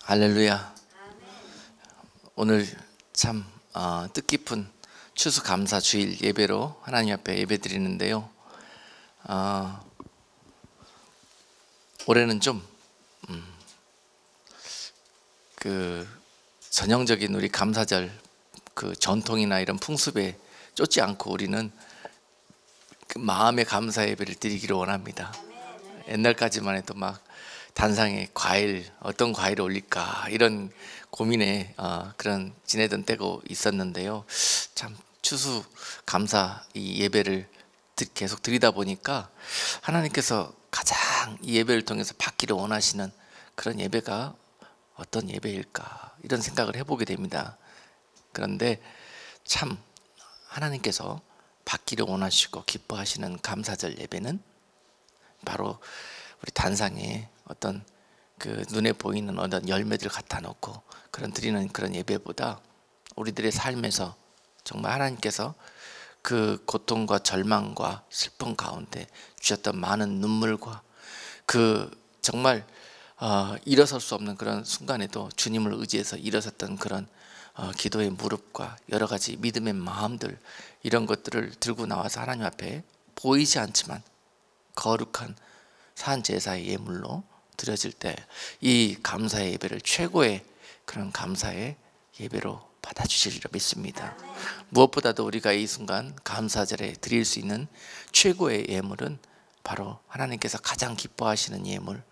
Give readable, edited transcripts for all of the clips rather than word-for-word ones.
할렐루야. 오늘 참 뜻깊은 추수감사 주일 예배로 하나님 앞에 예배 드리는데요. 올해는 좀 전형적인 우리 감사절 그 전통이나 이런 풍습에 쫓지 않고 우리는 그 마음의 감사 예배를 드리기를 원합니다. 옛날까지만 해도 막 단상에 과일, 어떤 과일을 올릴까 이런 고민에 그런 지내던 때가 있었는데요. 참 추수 감사 이 예배를 계속 드리다 보니까 하나님께서 가장 이 예배를 통해서 받기를 원하시는 그런 예배가 어떤 예배일까 이런 생각을 해보게 됩니다. 그런데 참 하나님께서 받기를 원하시고 기뻐하시는 감사절 예배는 바로 우리 단상에 어떤 그 눈에 보이는 어떤 열매들 갖다 놓고 그런 드리는 그런 예배보다 우리들의 삶에서 정말 하나님께서 그 고통과 절망과 슬픔 가운데 주셨던 많은 눈물과 그 정말 일어설 수 없는 그런 순간에도 주님을 의지해서 일어섰던 그런 기도의 무릎과 여러 가지 믿음의 마음들 이런 것들을 들고 나와서 하나님 앞에 보이지 않지만 거룩한 산 제사의 예물로 드려질 때 이 감사의 예배를 최고의 그런 감사의 예배로 받아주시리라 믿습니다. 무엇보다도 우리가 이 순간 감사절에 드릴 수 있는 최고의 예물은 바로 하나님께서 가장 기뻐하시는 예물,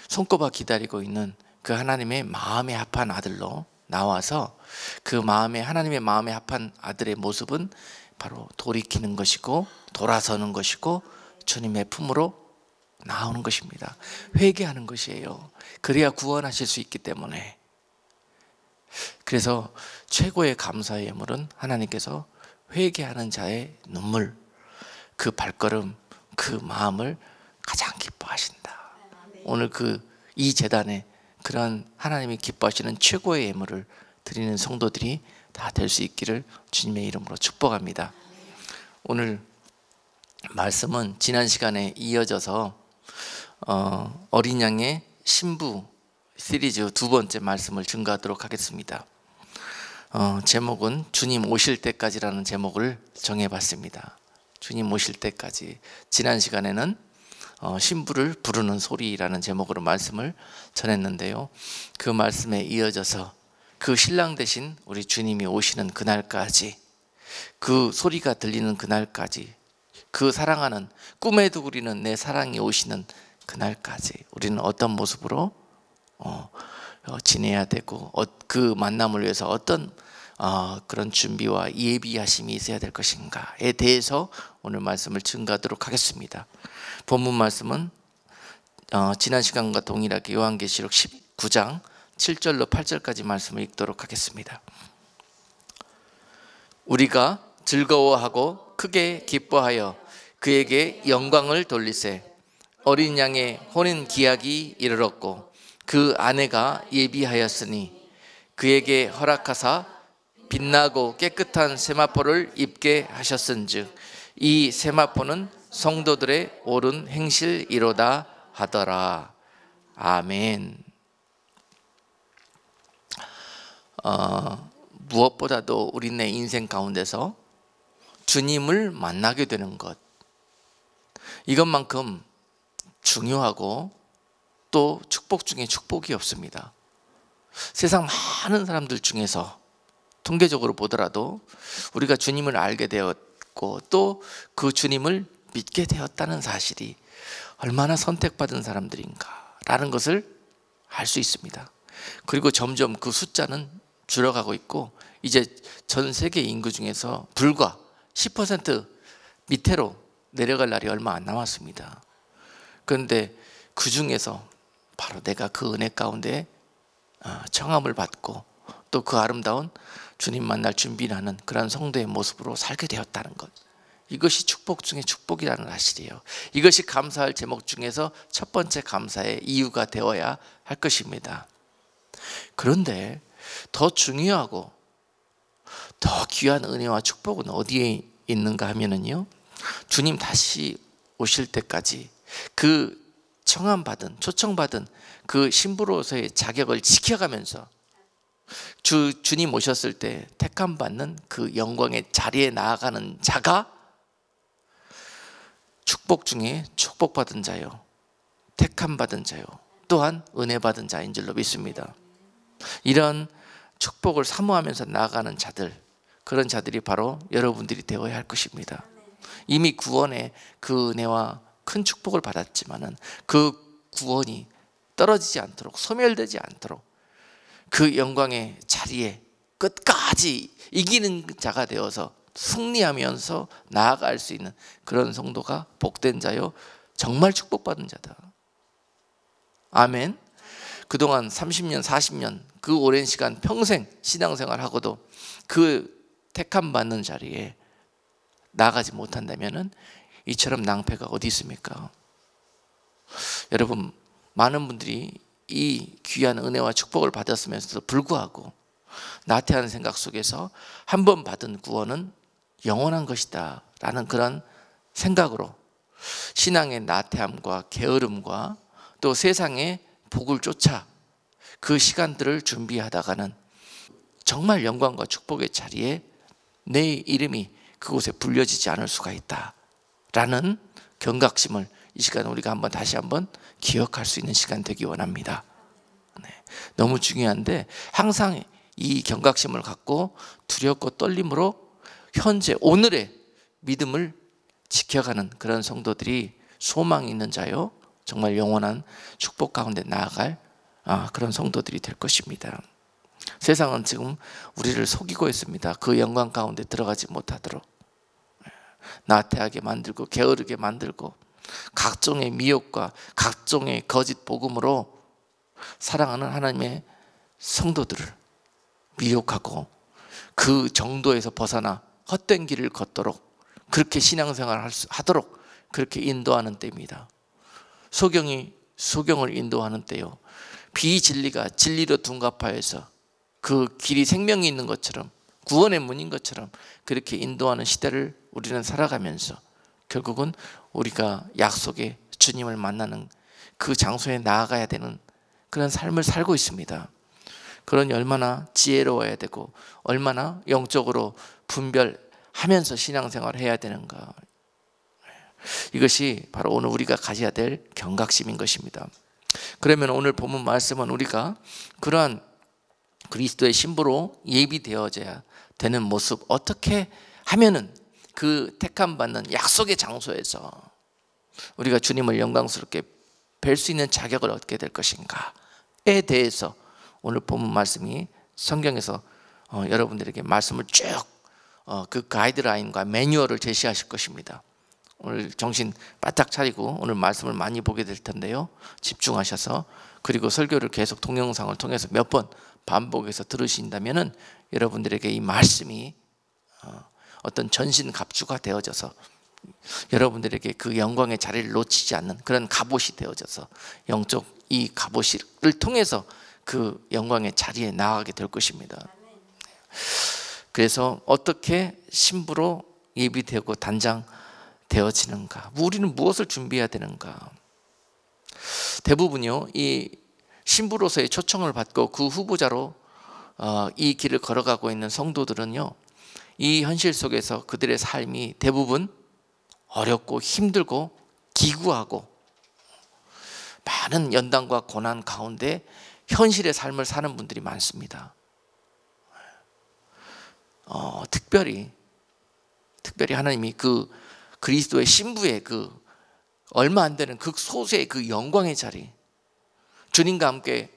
손꼽아 기다리고 있는 그 하나님의 마음에 합한 아들로 나와서 그 하나님의 마음에 합한 아들의 모습은 바로 돌이키는 것이고 돌아서는 것이고 주님의 품으로 나오는 것입니다. 회개하는 것이에요. 그래야 구원하실 수 있기 때문에. 그래서 최고의 감사의 예물은 하나님께서 회개하는 자의 눈물, 그 발걸음, 그 마음을 가장 기뻐하신다. 오늘 이 제단에 그런 하나님이 기뻐하시는 최고의 예물을 드리는 성도들이 다 될 수 있기를 주님의 이름으로 축복합니다. 오늘 말씀은 지난 시간에 이어져서 어린 양의 신부 시리즈 두 번째 말씀을 증거하도록 하겠습니다. 제목은 주님 오실 때까지라는 제목을 정해봤습니다. 주님 오실 때까지. 지난 시간에는 신부를 부르는 소리라는 제목으로 말씀을 전했는데요. 그 말씀에 이어져서 그 신랑 되신 우리 주님이 오시는 그날까지, 그 소리가 들리는 그날까지, 그 사랑하는 꿈에도 그리는 내 사랑이 오시는 그날까지 우리는 어떤 모습으로 지내야 되고 그 만남을 위해서 어떤 그런 준비와 예비하심이 있어야 될 것인가에 대해서 오늘 말씀을 증거하도록 하겠습니다. 본문 말씀은 지난 시간과 동일하게 요한계시록 19장 7절로 8절까지 말씀을 읽도록 하겠습니다. 우리가 즐거워하고 크게 기뻐하여 그에게 영광을 돌리세. 어린 양의 혼인 기약이 이르렀고 그 아내가 예비하였으니 그에게 허락하사 빛나고 깨끗한 세마포를 입게 하셨은즉 이 세마포는 성도들의 옳은 행실이로다 하더라. 아멘. 무엇보다도 우리네 인생 가운데서 주님을 만나게 되는 것, 이것만큼 중요하고 또 축복 중에 축복이 없습니다. 세상 많은 사람들 중에서 통계적으로 보더라도 우리가 주님을 알게 되었고 또 그 주님을 믿게 되었다는 사실이 얼마나 선택받은 사람들인가라는 것을 알 수 있습니다. 그리고 점점 그 숫자는 줄어가고 있고 이제 전 세계 인구 중에서 불과 10% 밑으로 내려갈 날이 얼마 안 남았습니다. 그런데 그 중에서 바로 내가 그 은혜 가운데 청함을 받고 또 그 아름다운 주님 만날 준비를 하는 그런 성도의 모습으로 살게 되었다는 것, 이것이 축복 중에 축복이라는 사실이에요. 이것이 감사할 제목 중에서 첫 번째 감사의 이유가 되어야 할 것입니다. 그런데 더 중요하고 더 귀한 은혜와 축복은 어디에 있는가 하면은요, 주님 다시 오실 때까지 그 초청받은 그 신부로서의 자격을 지켜가면서 주님 오셨을 때 택함 받는 그 영광의 자리에 나아가는 자가 축복 중에 축복받은 자요, 택함 받은 자요, 또한 은혜 받은 자인 줄로 믿습니다. 이런 축복을 사모하면서 나아가는 자들, 그런 자들이 바로 여러분들이 되어야 할 것입니다. 이미 구원의 그 은혜와 큰 축복을 받았지만은 그 구원이 떨어지지 않도록, 소멸되지 않도록 그 영광의 자리에 끝까지 이기는 자가 되어서 승리하면서 나아갈 수 있는 그런 성도가 복된 자요, 정말 축복받은 자다. 아멘. 그동안 30년 40년 그 오랜 시간 평생 신앙생활하고도 그 택함 받는 자리에 나가지 못한다면 이처럼 낭패가 어디 있습니까? 여러분, 많은 분들이 이 귀한 은혜와 축복을 받았으면서도 불구하고 나태한 생각 속에서 한 번 받은 구원은 영원한 것이다 라는 그런 생각으로 신앙의 나태함과 게으름과 또 세상의 복을 쫓아 그 시간들을 준비하다가는 정말 영광과 축복의 자리에 내 이름이 그곳에 불려지지 않을 수가 있다 라는 경각심을 이 시간 우리가 다시 한번 기억할 수 있는 시간 되기 원합니다. 네, 너무 중요한데 항상 이 경각심을 갖고 두렵고 떨림으로 현재 오늘의 믿음을 지켜가는 그런 성도들이 소망이 있는 자요, 정말 영원한 축복 가운데 나아갈 그런 성도들이 될 것입니다. 세상은 지금 우리를 속이고 있습니다. 그 영광 가운데 들어가지 못하도록 나태하게 만들고 게으르게 만들고 각종의 미혹과 각종의 거짓 복음으로 사랑하는 하나님의 성도들을 미혹하고 그 정도에서 벗어나 헛된 길을 걷도록, 그렇게 신앙생활을 하도록 그렇게 인도하는 때입니다. 소경이 소경을 인도하는 때요, 비진리가 진리로 둔갑하여서 그 길이 생명이 있는 것처럼, 구원의 문인 것처럼 그렇게 인도하는 시대를 우리는 살아가면서 결국은 우리가 약속의 주님을 만나는 그 장소에 나아가야 되는 그런 삶을 살고 있습니다. 그러니 얼마나 지혜로워야 되고 얼마나 영적으로 분별하면서 신앙생활을 해야 되는가. 이것이 바로 오늘 우리가 가져야 될 경각심인 것입니다. 그러면 오늘 본문 말씀은 우리가 그러한 그리스도의 신부로 예비되어져야 되는 모습, 어떻게 하면은 그 택함 받는 약속의 장소에서 우리가 주님을 영광스럽게 뵐 수 있는 자격을 얻게 될 것인가에 대해서 오늘 본문 말씀이 성경에서 여러분들에게 말씀을 쭉 그 가이드라인과 매뉴얼을 제시하실 것입니다. 오늘 정신 바짝 차리고 오늘 말씀을 많이 보게 될 텐데요, 집중하셔서, 그리고 설교를 계속 동영상을 통해서 몇 번 반복해서 들으신다면은 여러분들에게 이 말씀이 어떤 전신갑주가 되어져서 여러분들에게 그 영광의 자리를 놓치지 않는 그런 갑옷이 되어져서 영적 이 갑옷을 통해서 그 영광의 자리에 나아가게 될 것입니다. 그래서 어떻게 신부로 예비되고 단장되어지는가, 우리는 무엇을 준비해야 되는가. 대부분요, 이 신부로서의 초청을 받고 그 후보자로 이 길을 걸어가고 있는 성도들은요, 이 현실 속에서 그들의 삶이 대부분 어렵고 힘들고 기구하고 많은 연단과 고난 가운데 현실의 삶을 사는 분들이 많습니다. 특별히 하나님이 그 그리스도의 신부의 그 얼마 안 되는 그 소수의 그 영광의 자리, 주님과 함께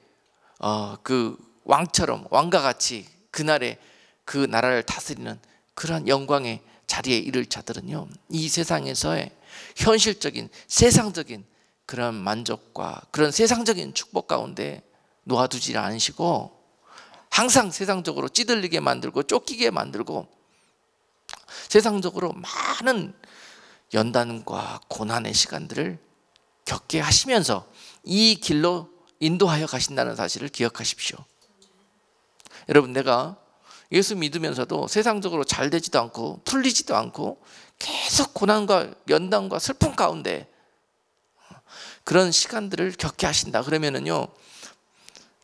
그 왕처럼 왕과 같이 그날의 그 나라를 다스리는 그러한 영광의 자리에 이를 자들은요, 이 세상에서의 현실적인 세상적인 그런 만족과 그런 세상적인 축복 가운데 놓아두지 않으시고 항상 세상적으로 찌들리게 만들고 쫓기게 만들고 세상적으로 많은 연단과 고난의 시간들을 겪게 하시면서 이 길로 인도하여 가신다는 사실을 기억하십시오. 여러분, 내가 예수 믿으면서도 세상적으로 잘 되지도 않고 풀리지도 않고 계속 고난과 연단과 슬픔 가운데 그런 시간들을 겪게 하신다. 그러면은요,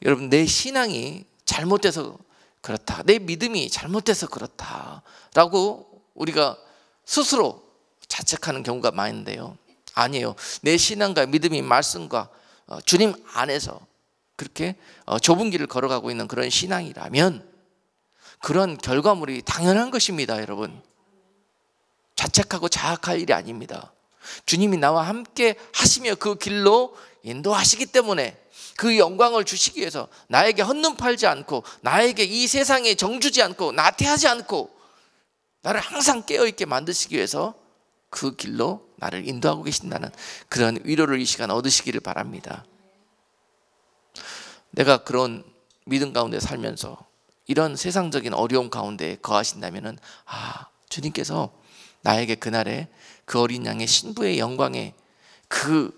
여러분, 내 신앙이 잘못돼서 그렇다, 내 믿음이 잘못돼서 그렇다 라고 우리가 스스로 자책하는 경우가 많은데요, 아니에요. 내 신앙과 믿음이 말씀과 주님 안에서 그렇게 좁은 길을 걸어가고 있는 그런 신앙이라면 그런 결과물이 당연한 것입니다. 여러분, 자책하고 자학할 일이 아닙니다. 주님이 나와 함께 하시며 그 길로 인도하시기 때문에 그 영광을 주시기 위해서 나에게 헌눈 팔지 않고, 나에게 이 세상에 정주지 않고, 나태하지 않고, 나를 항상 깨어있게 만드시기 위해서 그 길로 나를 인도하고 계신다는 그런 위로를 이 시간 얻으시기를 바랍니다. 내가 그런 믿음 가운데 살면서 이런 세상적인 어려움 가운데 거하신다면 주님께서 나에게 그날에 그 어린 양의 신부의 영광에 그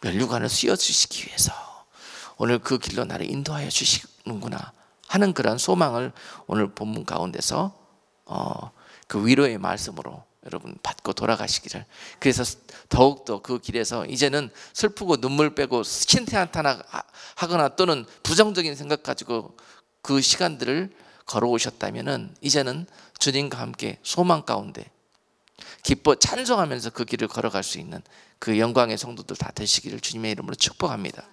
면류관을 씌워주시기 위해서 오늘 그 길로 나를 인도하여 주시는구나 하는 그런 소망을 오늘 본문 가운데서 그 위로의 말씀으로 여러분 받고 돌아가시기를. 그래서 더욱더 그 길에서 이제는 슬프고 눈물 빼고 신태한탄하거나 또는 부정적인 생각 가지고 그 시간들을 걸어오셨다면 이제는 주님과 함께 소망 가운데 기뻐 찬송하면서 그 길을 걸어갈 수 있는 그 영광의 성도들 다 되시기를 주님의 이름으로 축복합니다.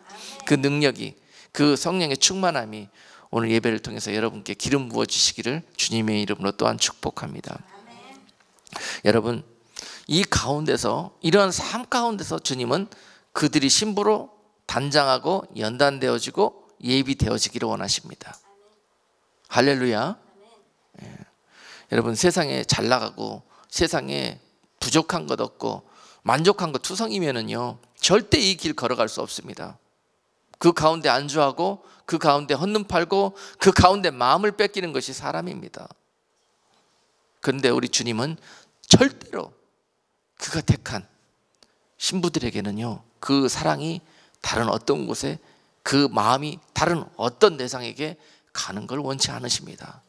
그 능력이, 그 성령의 충만함이 오늘 예배를 통해서 여러분께 기름 부어주시기를 주님의 이름으로 또한 축복합니다. 여러분, 이 가운데서, 이러한 삶 가운데서 주님은 그들이 신부로 단장하고 연단되어지고 예비되어지기를 원하십니다. 할렐루야. 여러분, 세상에 잘 나가고 세상에 부족한 것 없고 만족한 것 투성이면은요 절대 이 길 걸어갈 수 없습니다. 그 가운데 안주하고 그 가운데 헌눈 팔고 그 가운데 마음을 뺏기는 것이 사람입니다. 그런데 우리 주님은 절대로 그가 택한 신부들에게는요 그 사랑이 다른 어떤 곳에, 그 마음이 다른 어떤 대상에게 가는 걸 원치 않으십니다.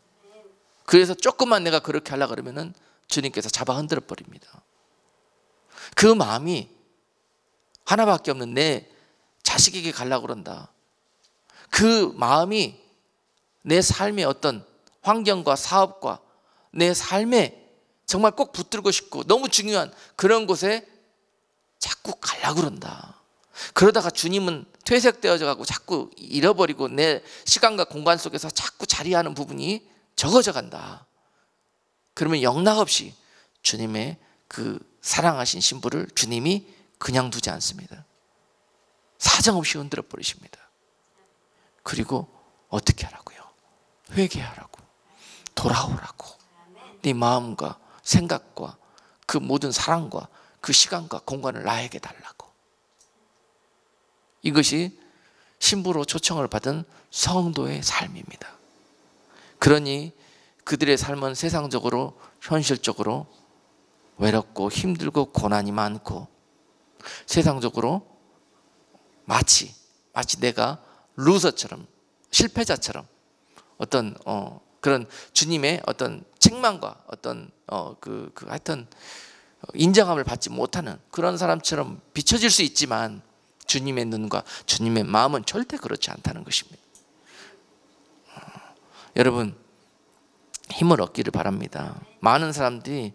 그래서 조금만 내가 그렇게 하려고 그러면은 주님께서 잡아 흔들어 버립니다. 그 마음이 하나밖에 없는 내 자식에게 가려고 그런다. 그 마음이 내 삶의 어떤 환경과 사업과 내 삶에 정말 꼭 붙들고 싶고 너무 중요한 그런 곳에 자꾸 가려고 그런다. 그러다가 주님은 퇴색되어져 가고 자꾸 잃어버리고 내 시간과 공간 속에서 자꾸 자리하는 부분이 적어져 간다. 그러면 영락없이 주님의 그 사랑하신 신부를 주님이 그냥 두지 않습니다. 사정없이 흔들어 버리십니다. 그리고 어떻게 하라고요? 회개하라고, 돌아오라고, 네 마음과 생각과 그 모든 사랑과 그 시간과 공간을 나에게 달라고. 이것이 신부로 초청을 받은 성도의 삶입니다. 그러니 그들의 삶은 세상적으로 현실적으로 외롭고 힘들고 고난이 많고 세상적으로 마치 내가 루저처럼, 실패자처럼 어떤 그런 주님의 어떤 책망과 어떤 하여튼 인정함을 받지 못하는 그런 사람처럼 비춰질 수 있지만 주님의 눈과 주님의 마음은 절대 그렇지 않다는 것입니다. 여러분, 힘을 얻기를 바랍니다. 많은 사람들이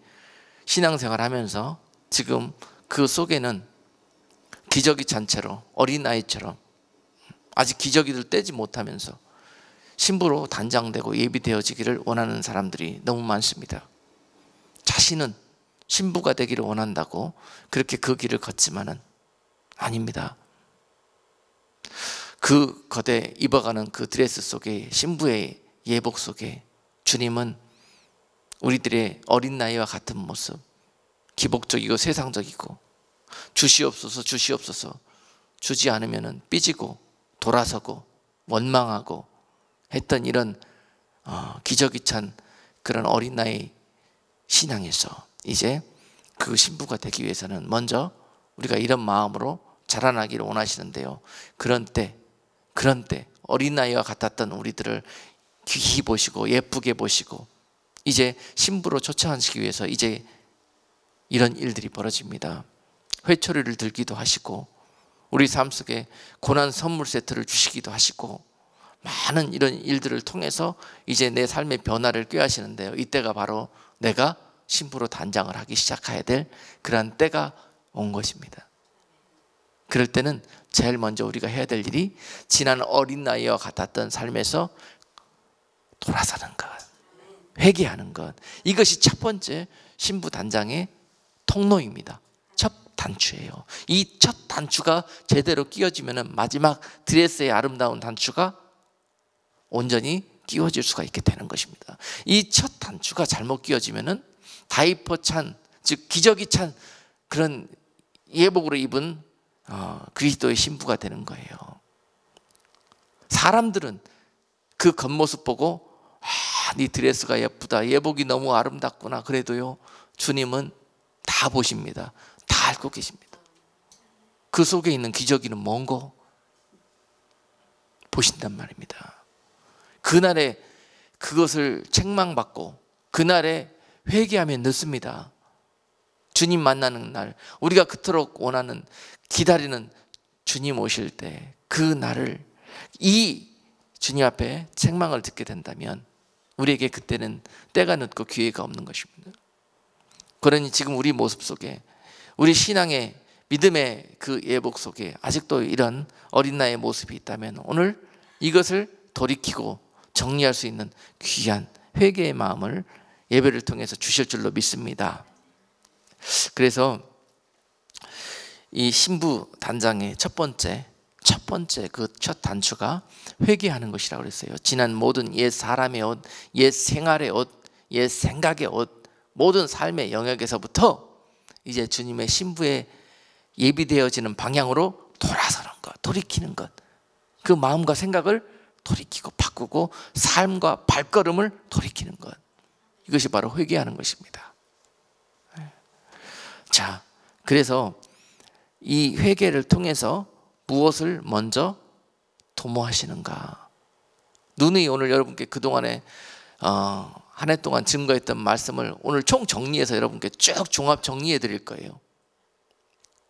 신앙생활 하면서 지금 그 속에는 기저귀 찬 채로 어린아이처럼 아직 기저귀를 떼지 못하면서 신부로 단장되고 예비되어지기를 원하는 사람들이 너무 많습니다. 자신은 신부가 되기를 원한다고 그렇게 그 길을 걷지만은 아닙니다. 그 겉에 입어가는 그 드레스 속에, 신부의 예복 속에 주님은 우리들의 어린 나이와 같은 모습, 기복적이고 세상적이고 주시옵소서 주시옵소서, 주지 않으면 삐지고 돌아서고 원망하고 했던 이런 기저귀 찬 그런 어린 나이 신앙에서 이제 그 신부가 되기 위해서는 먼저 우리가 이런 마음으로 자라나기를 원하시는데요, 그런 때 어린 나이와 같았던 우리들을 귀히 보시고 예쁘게 보시고 이제 신부로 초청하시기 위해서 이제 이런 일들이 벌어집니다. 회초리를 들기도 하시고 우리 삶 속에 고난 선물 세트를 주시기도 하시고 많은 이런 일들을 통해서 이제 내 삶의 변화를 꾀하시는데요, 이때가 바로 내가 신부로 단장을 하기 시작해야 될 그런 때가 온 것입니다. 그럴 때는 제일 먼저 우리가 해야 될 일이 지난 어린 나이와 같았던 삶에서 돌아서는 것, 회개하는 것, 이것이 첫 번째 신부 단장의 통로입니다. 첫 단추예요. 이 첫 단추가 제대로 끼워지면 마지막 드레스의 아름다운 단추가 온전히 끼워질 수가 있게 되는 것입니다. 이 첫 단추가 잘못 끼워지면 다이퍼 찬, 즉 기저귀 찬 그런 예복으로 입은 그리스도의 신부가 되는 거예요. 사람들은 그 겉모습 보고 네 드레스가 예쁘다, 예복이 너무 아름답구나. 그래도요, 주님은 다 보십니다. 다 알고 계십니다. 그 속에 있는 기저귀는 뭔고 보신단 말입니다. 그날에 그것을 책망받고 그날에 회개하면 늦습니다. 주님 만나는 날, 우리가 그토록 원하는, 기다리는 주님 오실 때 그 날을, 이 주님 앞에 책망을 듣게 된다면 우리에게 그때는 때가 늦고 기회가 없는 것입니다. 그러니 지금 우리 모습 속에, 우리 신앙의 믿음의 그 예복 속에 아직도 이런 어린 나이의 모습이 있다면 오늘 이것을 돌이키고 정리할 수 있는 귀한 회개의 마음을 예배를 통해서 주실 줄로 믿습니다. 그래서 이 신부 단장의 첫 번째 그 첫 단추가 회개하는 것이라고 그랬어요. 지난 모든 옛 사람의 옷, 옛 생활의 옷, 옛 생각의 옷, 모든 삶의 영역에서부터 이제 주님의 신부에 예비되어지는 방향으로 돌아서는 것, 돌이키는 것, 그 마음과 생각을 돌이키고 바꾸고 삶과 발걸음을 돌이키는 것, 이것이 바로 회개하는 것입니다. 자, 그래서 이 회개를 통해서 무엇을 먼저 도모하시는가? 누누이 오늘 여러분께 그동안에 한 해 동안 증거했던 말씀을 오늘 총 정리해서 여러분께 쭉 종합 정리해 드릴 거예요.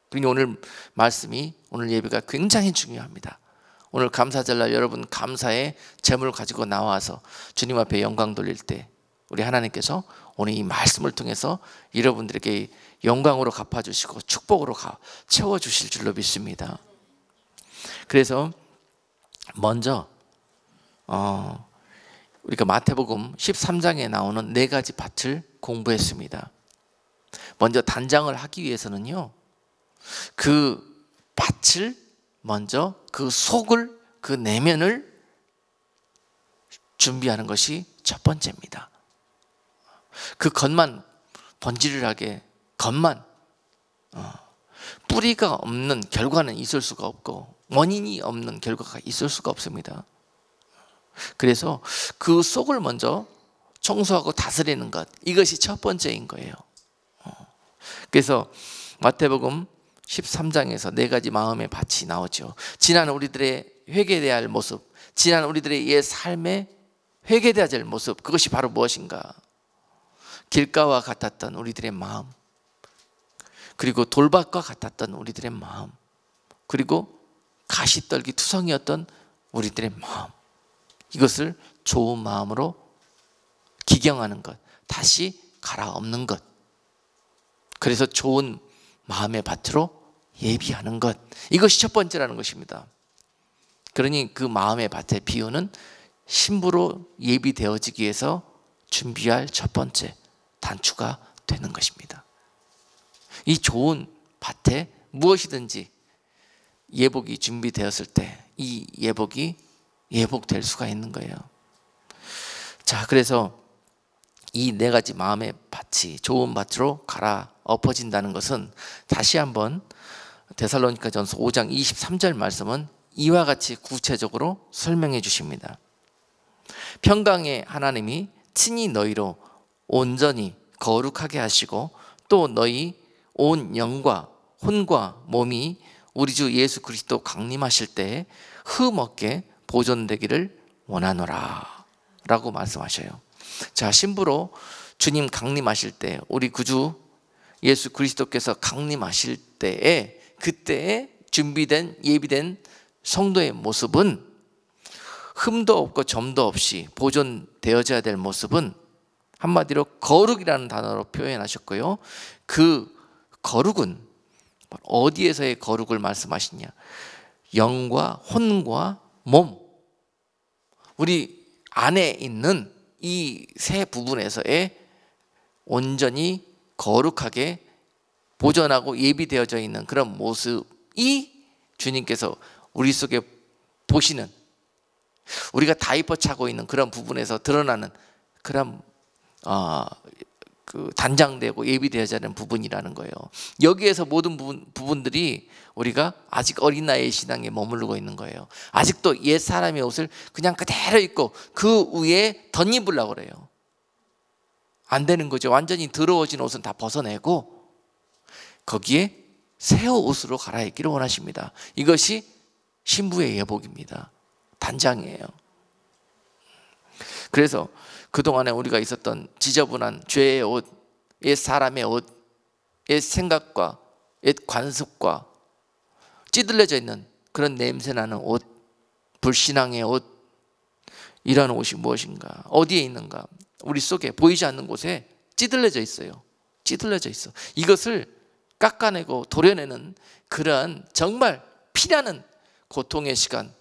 그러니 오늘 말씀이, 오늘 예배가 굉장히 중요합니다. 오늘 감사절날 여러분 감사의 제물을 가지고 나와서 주님 앞에 영광 돌릴 때 우리 하나님께서 오늘 이 말씀을 통해서 여러분들에게 영광으로 갚아주시고 축복으로 채워주실 줄로 믿습니다. 그래서 먼저 우리가 마태복음 13장에 나오는 4가지 밭을 공부했습니다. 먼저 단장을 하기 위해서는요, 그 밭을 먼저, 그 속을, 그 내면을 준비하는 것이 첫 번째입니다. 그 겉만 번지르르하게, 겉만 뿌리가 없는 결과는 있을 수가 없고 원인이 없는 결과가 있을 수가 없습니다. 그래서 그 속을 먼저 청소하고 다스리는 것, 이것이 첫 번째인 거예요. 그래서 마태복음 13장에서 4가지 마음의 밭이 나오죠. 지난 우리들의 회개돼야 할 모습, 지난 우리들의 옛 삶에 회개돼야 할 모습, 그것이 바로 무엇인가? 길가와 같았던 우리들의 마음, 그리고 돌밭과 같았던 우리들의 마음, 그리고 가시떨기 투성이었던 우리들의 마음, 이것을 좋은 마음으로 기경하는 것, 다시 갈아엎는 것, 그래서 좋은 마음의 밭으로 예비하는 것, 이것이 첫 번째라는 것입니다. 그러니 그 마음의 밭의 비유는 신부로 예비되어지기 위해서 준비할 첫 번째 단추가 되는 것입니다. 이 좋은 밭에 무엇이든지 예복이 준비되었을 때 이 예복이 예복될 수가 있는 거예요. 자, 그래서 이 4가지 마음의 밭이 좋은 밭으로 갈아엎어진다는 것은 다시 한번 데살로니가전서 5장 23절 말씀은 이와 같이 구체적으로 설명해 주십니다. 평강의 하나님이 친히 너희로 온전히 거룩하게 하시고 또 너희 온 영과 혼과 몸이 우리 주 예수 그리스도 강림하실 때에 흠없게 보존되기를 원하노라 라고 말씀하셔요. 자, 신부로 주님 강림하실 때, 우리 구주 예수 그리스도께서 강림하실 때에, 그때에 준비된 예비된 성도의 모습은 흠도 없고 점도 없이 보존되어져야 될 모습은 한마디로 거룩이라는 단어로 표현하셨고요. 그 거룩은 어디에서의 거룩을 말씀하시냐? 영과 혼과 몸, 우리 안에 있는 이 세 부분에서의 온전히 거룩하게 보존하고 예비되어져 있는 그런 모습이 주님께서 우리 속에 보시는, 우리가 다이퍼 차고 있는 그런 부분에서 드러나는 그런 그 단장되고 예비되어져 있는 부분이라는 거예요. 여기에서 모든 부분들이 우리가 아직 어린 나이의 신앙에 머무르고 있는 거예요. 아직도 옛 사람의 옷을 그냥 그대로 입고 그 위에 덧입으려고 그래요. 안 되는 거죠. 완전히 더러워진 옷은 다 벗어내고 거기에 새 옷으로 갈아입기를 원하십니다. 이것이 신부의 예복입니다. 단장이에요. 그래서 그동안에 우리가 있었던 지저분한 죄의 옷, 옛 사람의 옷, 옛 생각과 옛 관습과 찌들려져 있는 그런 냄새나는 옷, 불신앙의 옷, 이런 옷이 무엇인가? 어디에 있는가? 우리 속에 보이지 않는 곳에 찌들려져 있어요. 찌들려져 있어. 이것을 깎아내고 도려내는 그런 정말 피나는 고통의 시간,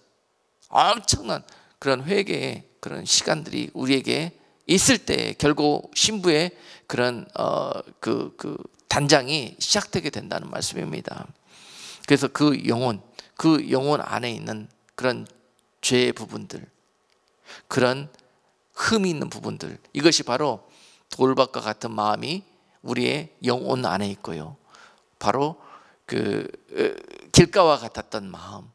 엄청난 그런 회개의 그런 시간들이 우리에게 있을 때 결국 신부의 그런 그 단장이 시작되게 된다는 말씀입니다. 그래서 그 영혼 안에 있는 그런 죄의 부분들, 그런 흠이 있는 부분들, 이것이 바로 돌밭과 같은 마음이 우리의 영혼 안에 있고요. 바로 그 길가와 같았던 마음,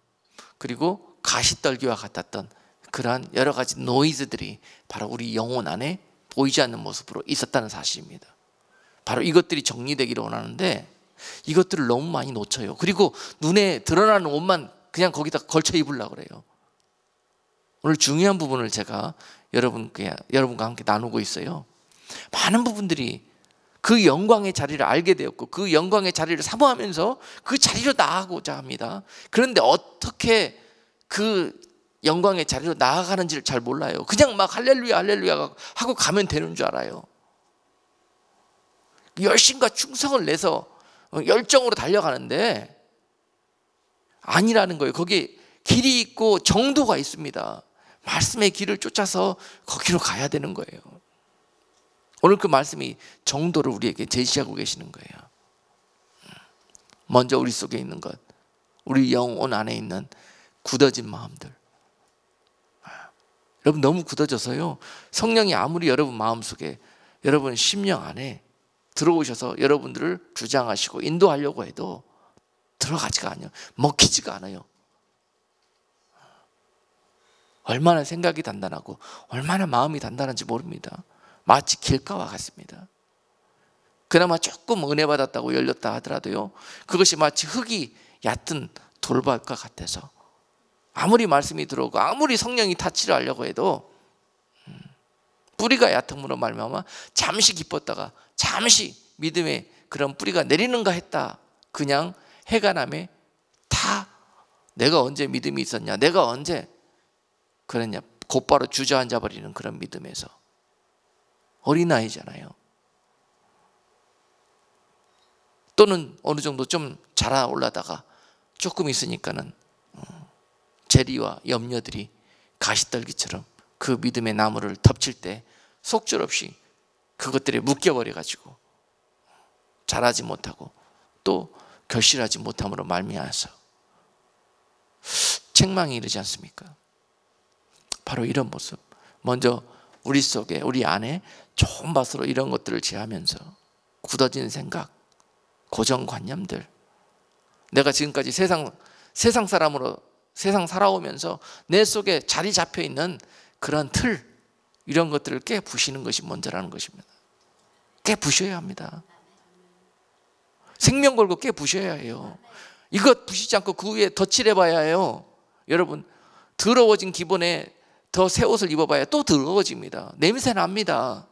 그리고 가시떨기와 같았던 그러한 여러 가지 노이즈들이 바로 우리 영혼 안에 보이지 않는 모습으로 있었다는 사실입니다. 바로 이것들이 정리되기를 원하는데 이것들을 너무 많이 놓쳐요. 그리고 눈에 드러나는 옷만 그냥 거기다 걸쳐 입으려고 그래요. 오늘 중요한 부분을 제가 여러분과 함께 나누고 있어요. 많은 부분들이 그 영광의 자리를 알게 되었고 그 영광의 자리를 사모하면서 그 자리로 나아가고자 합니다. 그런데 어떻게 그 영광의 자리로 나아가는지를 잘 몰라요. 그냥 막 할렐루야 할렐루야 하고 가면 되는 줄 알아요. 열심과 충성을 내서 열정으로 달려가는데 아니라는 거예요. 거기에 길이 있고 정도가 있습니다. 말씀의 길을 쫓아서 거기로 가야 되는 거예요. 오늘 그 말씀이 정도를 우리에게 제시하고 계시는 거예요. 먼저 우리 속에 있는 것, 우리 영혼 안에 있는 굳어진 마음들. 여러분 너무 굳어져서요, 성령이 아무리 여러분 마음속에, 여러분 심령 안에 들어오셔서 여러분들을 주장하시고 인도하려고 해도 들어가지가 않아요. 먹히지가 않아요. 얼마나 생각이 단단하고 얼마나 마음이 단단한지 모릅니다. 마치 길가와 같습니다. 그나마 조금 은혜 받았다고 열렸다 하더라도요, 그것이 마치 흙이 얕은 돌밭과 같아서 아무리 말씀이 들어오고 아무리 성령이 타치를 하려고 해도 뿌리가 얕음으로 말미암아 잠시 기뻤다가 잠시 믿음의 그런 뿌리가 내리는가 했다. 그냥 해가 남에 다 내가 언제 믿음이 있었냐, 내가 언제 그랬냐, 곧바로 주저앉아 버리는 그런 믿음에서. 어린아이잖아요. 또는 어느 정도 좀 자라올라다가 조금 있으니까는 재리와 염려들이 가시떨기처럼 그 믿음의 나무를 덮칠 때 속절없이 그것들에 묶여버려가지고 자라지 못하고 또 결실하지 못함으로 말미암아서 책망이 이르지 않습니까? 바로 이런 모습. 먼저 우리 속에, 우리 안에 좋은 밭으로 이런 것들을 제하면서 굳어진 생각, 고정관념들, 내가 지금까지 세상 사람으로 세상 살아오면서 내 속에 자리 잡혀 있는 그런 틀, 이런 것들을 깨부시는 것이 먼저라는 것입니다. 깨부셔야 합니다. 생명 걸고 깨부셔야 해요. 이것 부시지 않고 그 위에 덧칠해봐야 해요. 여러분, 더러워진 기본에 더 새 옷을 입어봐야 또 더러워집니다. 냄새 납니다.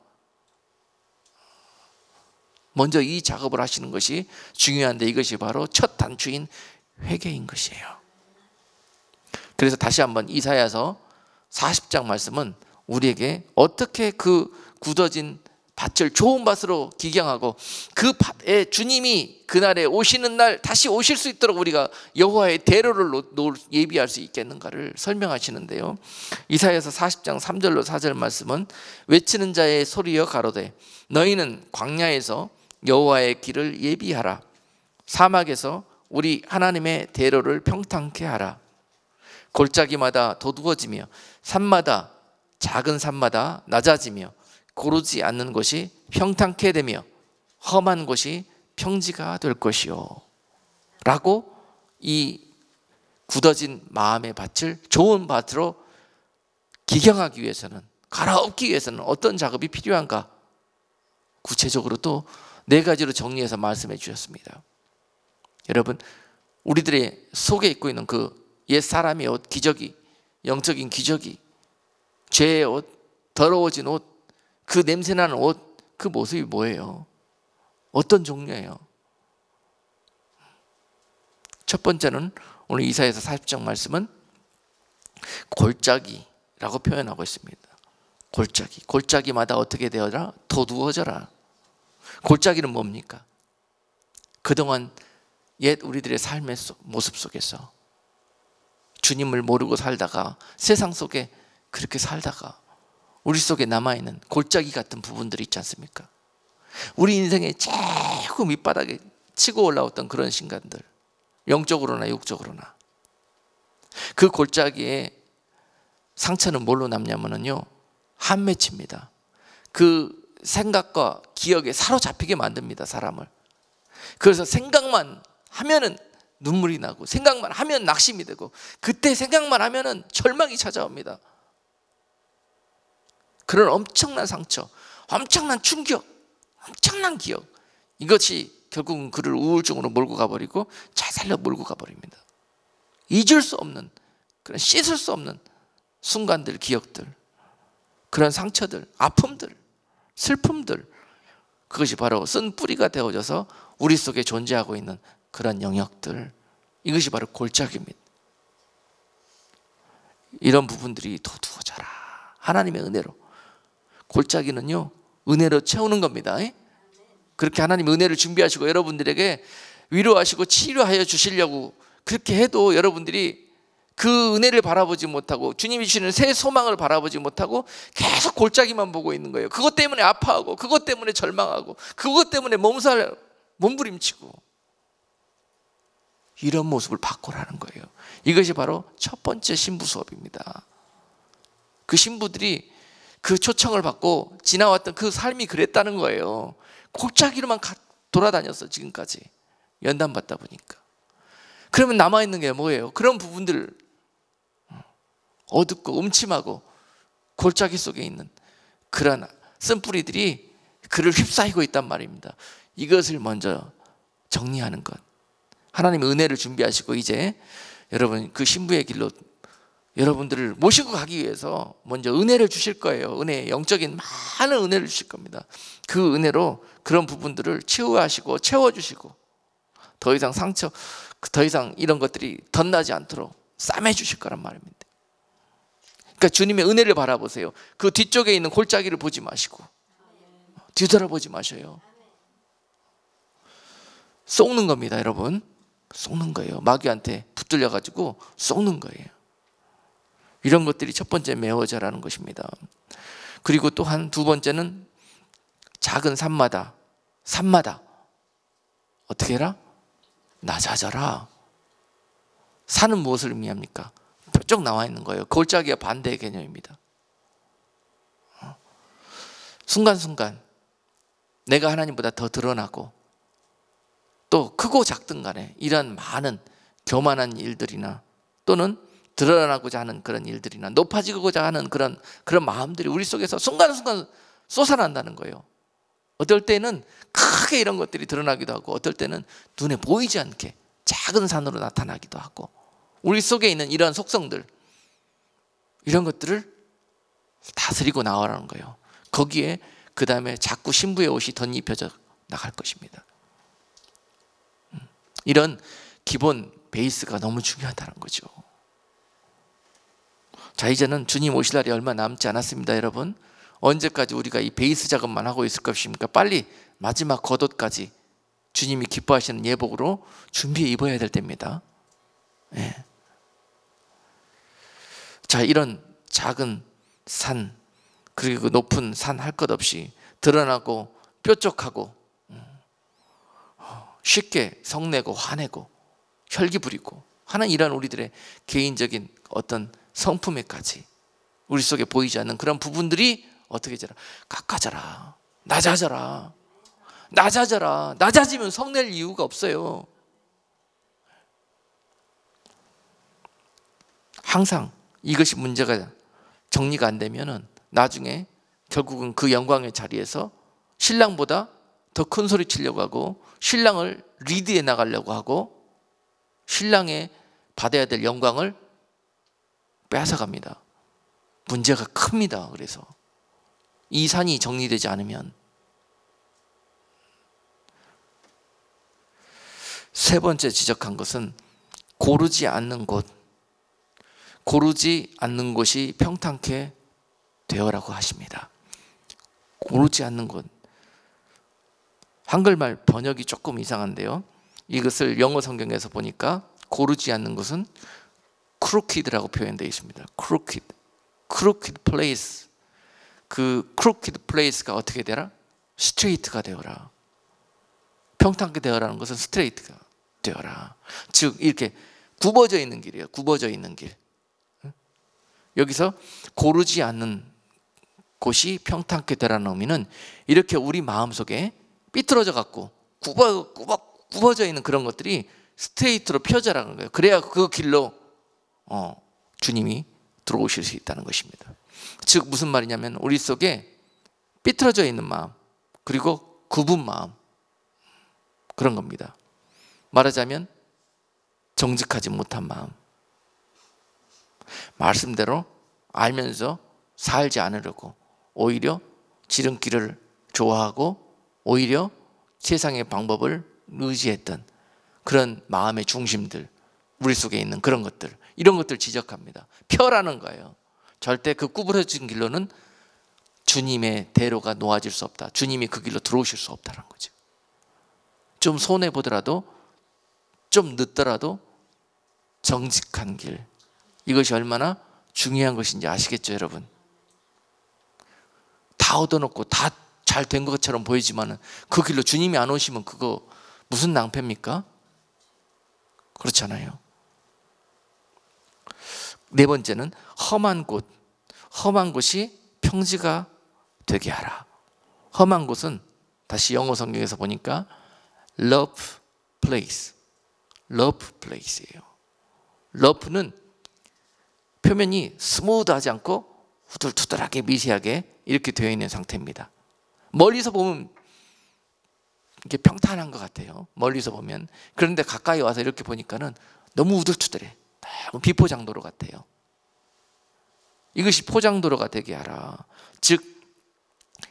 먼저 이 작업을 하시는 것이 중요한데, 이것이 바로 첫 단추인 회개인 것이에요. 그래서 다시 한번 이사야서 40장 말씀은 우리에게 어떻게 그 굳어진 밭을 좋은 밭으로 기경하고 그 밭에 주님이 그날에 오시는 날 다시 오실 수 있도록 우리가 여호와의 대로를 예비할 수 있겠는가를 설명하시는데요. 이사야서 40장 3절로 4절 말씀은 외치는 자의 소리여 가로되 너희는 광야에서 여호와의 길을 예비하라. 사막에서 우리 하나님의 대로를 평탄케 하라. 골짜기마다 도두어지며 산마다 작은 산마다 낮아지며 고르지 않는 곳이 평탄케 되며 험한 곳이 평지가 될 것이요 라고 이 굳어진 마음의 밭을 좋은 밭으로 기경하기 위해서는, 갈아엎기 위해서는 어떤 작업이 필요한가? 구체적으로 또 4가지로 정리해서 말씀해 주셨습니다. 여러분, 우리들의 속에 입고 있는 그 옛사람의 옷, 기저귀, 영적인 기저귀, 죄의 옷, 더러워진 옷, 그 냄새나는 옷, 그 모습이 뭐예요? 어떤 종류예요? 첫 번째는 오늘 이사야서 40장 말씀은 골짜기라고 표현하고 있습니다. 골짜기, 골짜기마다 어떻게 되어라? 도두어져라. 골짜기는 뭡니까? 그동안 옛 우리들의 삶의 모습 속에서 주님을 모르고 살다가 세상 속에 그렇게 살다가 우리 속에 남아있는 골짜기 같은 부분들이 있지 않습니까? 우리 인생의 최고 밑바닥에 치고 올라왔던 그런 순간들, 영적으로나 육적으로나, 그 골짜기에 상처는 뭘로 남냐면요, 한 맺힙니다. 그 생각과 기억에 사로잡히게 만듭니다, 사람을. 그래서 생각만 하면은 눈물이 나고, 생각만 하면 낙심이 되고, 그때 생각만 하면은 절망이 찾아옵니다. 그런 엄청난 상처, 엄청난 충격, 엄청난 기억, 이것이 결국은 그를 우울증으로 몰고 가버리고 자살로 몰고 가버립니다. 잊을 수 없는, 그런 씻을 수 없는 순간들, 기억들, 그런 상처들, 아픔들, 슬픔들, 그것이 바로 쓴 뿌리가 되어져서 우리 속에 존재하고 있는 그런 영역들, 이것이 바로 골짜기입니다. 이런 부분들이 도두어져라. 하나님의 은혜로. 골짜기는요, 은혜로 채우는 겁니다. 그렇게 하나님 은혜를 준비하시고 여러분들에게 위로하시고 치료하여 주시려고 그렇게 해도 여러분들이 그 은혜를 바라보지 못하고 주님이 주시는 새 소망을 바라보지 못하고 계속 골짜기만 보고 있는 거예요. 그것 때문에 아파하고, 그것 때문에 절망하고, 그것 때문에 몸부림치고, 이런 모습을 바꾸라는 거예요. 이것이 바로 첫 번째 신부 수업입니다. 그 신부들이 그 초청을 받고 지나왔던 그 삶이 그랬다는 거예요. 골짜기로만 돌아다녔어, 지금까지. 연단 받다 보니까. 그러면 남아있는 게 뭐예요? 그런 부분들, 어둡고 음침하고 골짜기 속에 있는 그런 쓴뿌리들이 그를 휩싸이고 있단 말입니다. 이것을 먼저 정리하는 것. 하나님의 은혜를 준비하시고 이제 여러분 그 신부의 길로 여러분들을 모시고 가기 위해서 먼저 은혜를 주실 거예요. 은혜, 영적인 많은 은혜를 주실 겁니다. 그 은혜로 그런 부분들을 치유하시고 채워주시고 더 이상 상처, 더 이상 이런 것들이 덧나지 않도록 싸매주실 거란 말입니다. 그러니까 주님의 은혜를 바라보세요. 그 뒤쪽에 있는 골짜기를 보지 마시고 뒤돌아보지 마셔요. 속는 겁니다, 여러분. 속는 거예요. 마귀한테 붙들려가지고 속는 거예요. 이런 것들이 첫 번째 메워져라는 것입니다. 그리고 또한 두 번째는 작은 산마다 어떻게 해라? 낮아져라. 산은 무엇을 의미합니까? 뾰족 나와 있는 거예요. 골짜기와 반대의 개념입니다. 순간순간 내가 하나님보다 더 드러나고 또 크고 작든 간에 이런 많은 교만한 일들이나 또는 드러나고자 하는 그런 일들이나 높아지고자 하는 그런 마음들이 우리 속에서 순간순간 솟아난다는 거예요. 어떨 때는 크게 이런 것들이 드러나기도 하고 어떨 때는 눈에 보이지 않게 작은 산으로 나타나기도 하고 우리 속에 있는 이런 속성들, 이런 것들을 다스리고 나오라는 거예요. 거기에 그 다음에 자꾸 신부의 옷이 덧입혀져 나갈 것입니다. 이런 기본 베이스가 너무 중요하다는 거죠. 자, 이제는 주님 오실 날이 얼마 남지 않았습니다, 여러분. 언제까지 우리가 이 베이스 작업만 하고 있을 것입니까? 빨리 마지막 겉옷까지 주님이 기뻐하시는 예복으로 준비해 입어야 될 때입니다. 예. 자, 이런 작은 산, 그리고 그 높은 산 할 것 없이 드러나고 뾰족하고 쉽게 성내고 화내고 혈기 부리고 하는 이런 우리들의 개인적인 어떤 성품에까지 우리 속에 보이지 않는 그런 부분들이 어떻게 되라? 깎아져라, 낮아져라, 낮아져라. 낮아지면 성낼 이유가 없어요. 항상 이것이 문제가 정리가 안 되면은 나중에 결국은 그 영광의 자리에서 신랑보다 더 큰 소리 치려고 하고 신랑을 리드해 나가려고 하고 신랑의 받아야 될 영광을 뺏어갑니다. 문제가 큽니다. 그래서 이 산이 정리되지 않으면. 세 번째 지적한 것은 고르지 않는 곳, 고르지 않는 곳이 평탄케 되어라고 하십니다. 고르지 않는 곳. 한글말 번역이 조금 이상한데요, 이것을 영어 성경에서 보니까 고르지 않는 것은 crooked라고 표현되어 있습니다. crooked place. 그 crooked place가 어떻게 되라? straight가 되어라. 평탄하게 되어라는 것은 straight가 되어라. 즉 이렇게 굽어져 있는 길이에요. 굽어져 있는 길. 여기서 고르지 않는 곳이 평탄하게 되라는 의미는 이렇게 우리 마음속에 삐뚤어져 갖고 굽어져 있는 그런 것들이 스트레이트로 펴져라는 거예요. 그래야 그 길로 주님이 들어오실 수 있다는 것입니다. 즉 무슨 말이냐면 우리 속에 삐뚤어져 있는 마음, 그리고 굽은 마음, 그런 겁니다. 말하자면 정직하지 못한 마음, 말씀대로 알면서 살지 않으려고 오히려 지름길을 좋아하고 오히려 세상의 방법을 의지했던 그런 마음의 중심들, 우리 속에 있는 그런 것들, 이런 것들 지적합니다. 펴라는 거예요. 절대 그 구부러진 길로는 주님의 대로가 놓아질 수 없다. 주님이 그 길로 들어오실 수 없다는 거죠. 좀 손해보더라도, 좀 늦더라도 정직한 길, 이것이 얼마나 중요한 것인지 아시겠죠, 여러분? 다 얻어놓고 다 잘 된 것처럼 보이지만 그 길로 주님이 안 오시면 그거 무슨 낭패입니까? 그렇잖아요. 네 번째는 험한 곳, 험한 곳이 평지가 되게 하라. 험한 곳은 다시 영어 성경에서 보니까 rough place, rough place예요. rough는 표면이 스무드하지 않고 후들투들하게 미세하게 이렇게 되어 있는 상태입니다. 멀리서 보면 이게 평탄한 것 같아요. 멀리서 보면. 그런데 가까이 와서 이렇게 보니까는 너무 우들투들해. 비포장도로 같아요. 이것이 포장도로가 되게 하라. 즉